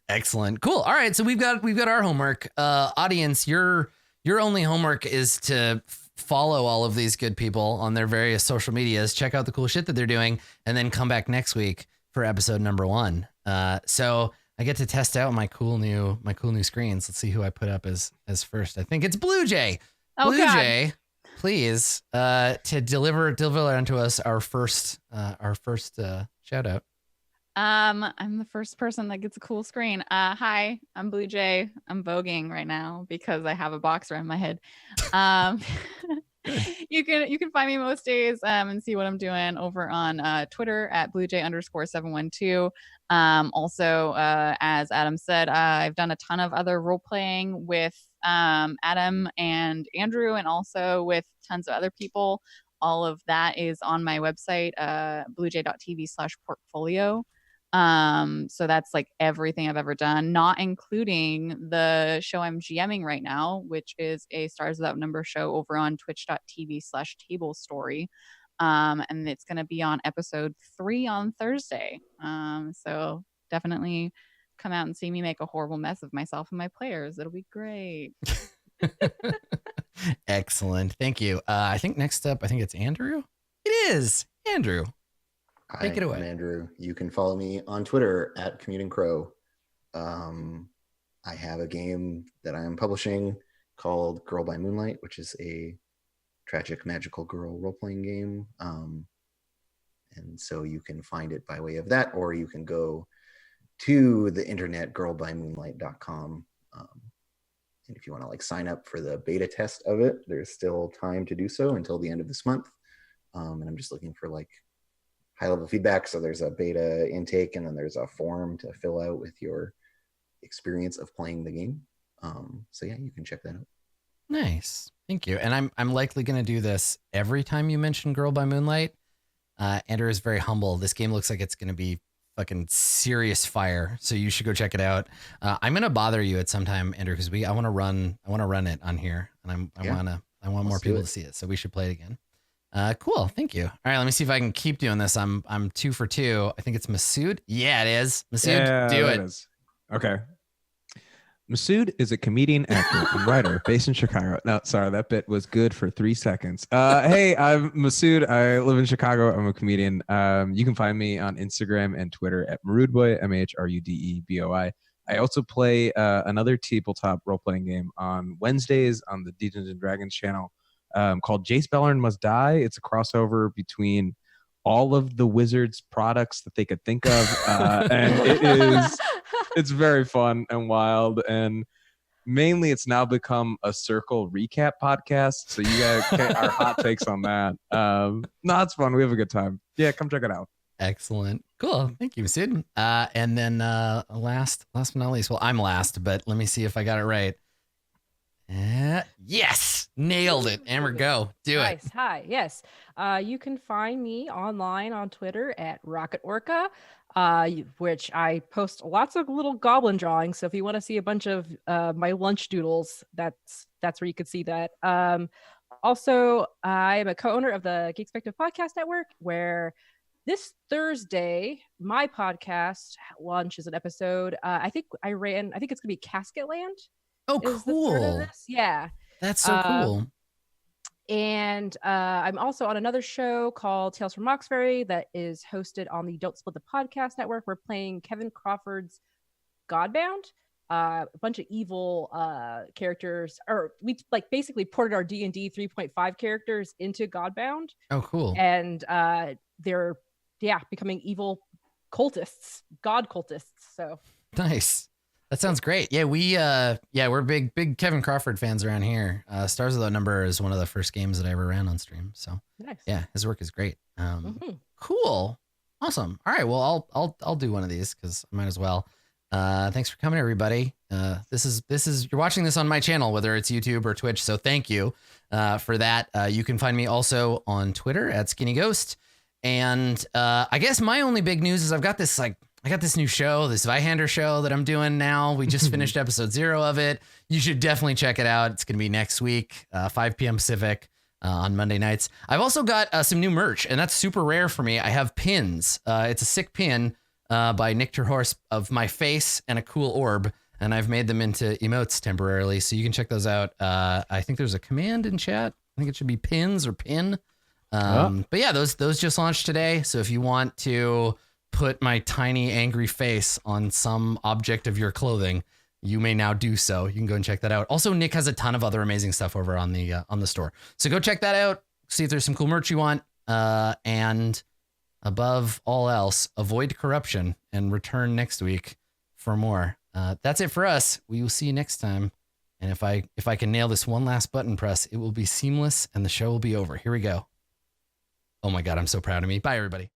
Excellent. Cool. All right. So we've got our homework. Audience, your only homework is to follow all of these good people on their various social medias, check out the cool shit that they're doing, and then come back next week for episode number 1. So I get to test out my cool new screens. Let's see who I put up as first. I think it's Blue Jay. Blue Jay, please, to deliver unto us our first shout out. I'm the first person that gets a cool screen. Hi, I'm Blue Jay. I'm voguing right now because I have a box around my head. You can find me most days and see what I'm doing over on Twitter at bluejay_712. Also, as Adam said, I've done a ton of other role playing with Adam and Andrew, and also with tons of other people. All of that is on my website, bluejay.tv/portfolio. So that's like everything I've ever done, not including the show I'm GMing right now, which is a Stars Without Number show over on twitch.tv/table story. And it's going to be on episode 3 on Thursday. So definitely come out and see me make a horrible mess of myself and my players. It'll be great. Excellent. Thank you. I think next up, I think it's Andrew. It is Andrew. Take it away. I'm Andrew. You can follow me on Twitter at Commuting Crow. I have a game that I am publishing called Girl by Moonlight, which is a tragic magical girl role-playing game. And so you can find it by way of that, or you can go to the internet, girlbymoonlight.com. And if you want to like sign up for the beta test of it, there's still time to do so until the end of this month. And I'm just looking for like high-level feedback. So there's a beta intake, and then there's a form to fill out with your experience of playing the game. So yeah, you can check that out. Nice. Thank you. And I'm likely going to do this every time you mention Girl by Moonlight. Andrew is very humble. This game looks like it's going to be fucking serious fire. So you should go check it out. I'm going to bother you at some time, Andrew, because I want to run it on here, and I want more people to see it. So we should play it again. Cool. Thank you. All right. Let me see if I can keep doing this. I'm 2 for 2. I think it's Masood. Yeah, it is. Masood, do it. Is. Okay. Masood is a comedian, actor, and writer based in Chicago. No, sorry, that bit was good for 3 seconds. Hey, I'm Masood. I live in Chicago. I'm a comedian. You can find me on Instagram and Twitter at Marudeboy, MHRUDEBOI. I also play another tabletop role-playing game on Wednesdays on the Dungeons and Dragons channel called Jace Belern Must Die. It's a crossover between all of the Wizards products that they could think of, and it's very fun and wild, and mainly it's now become a circle recap podcast, so you guys get our hot takes on that. No, it's fun. We have a good time. Yeah, come check it out. Excellent. Cool. Thank you, Sid. And then last but not least, well, I'm last, but let me see if I got it right. Yes, nailed it. Amber, go. Do it. Nice. Hi. Yes. You can find me online on Twitter at Rocket Orca, which I post lots of little goblin drawings. So if you want to see a bunch of my lunch doodles, that's where you could see that. Also, I am a co-owner of the Geek Perspective Podcast Network, where this Thursday, my podcast launches an episode. I think it's going to be Casket Land. Oh, cool. Yeah. That's so cool. And I'm also on another show called Tales from Moxbury that is hosted on the Don't Split the Podcast Network. We're playing Kevin Crawford's Godbound, a bunch of evil characters, or we like basically ported our D&D 3.5 characters into Godbound. Oh, cool. And they're becoming evil cultists, god cultists. So nice. That sounds great. Yeah, we're big Kevin Crawford fans around here. Stars Without Number is one of the first games that I ever ran on stream. So nice. Yeah, his work is great. Cool. Awesome. All right. Well, I'll do one of these because I might as well. Thanks for coming, everybody. This is you're watching this on my channel, whether it's YouTube or Twitch. So thank you for that. You can find me also on Twitter at Skinny Ghost. And I guess my only big news is I got this new show, this Zweihander show that I'm doing now. We just finished episode 0 of it. You should definitely check it out. It's going to be next week, 5 p.m. Pacific on Monday nights. I've also got some new merch, and that's super rare for me. I have pins. It's a sick pin by Nick Terhorst of my face and a cool orb, and I've made them into emotes temporarily, so you can check those out. I think there's a command in chat. I think it should be pins or pin. But yeah, those just launched today. So if you want to put my tiny angry face on some object of your clothing, you may now do so. You can go and check that out. Also, Nick has a ton of other amazing stuff over on the store. So go check that out. See if there's some cool merch you want. And above all else, avoid corruption and return next week for more. That's it for us. We will see you next time. And if I can nail this one last button press, it will be seamless and the show will be over. Here we go. Oh my God, I'm so proud of me. Bye, everybody.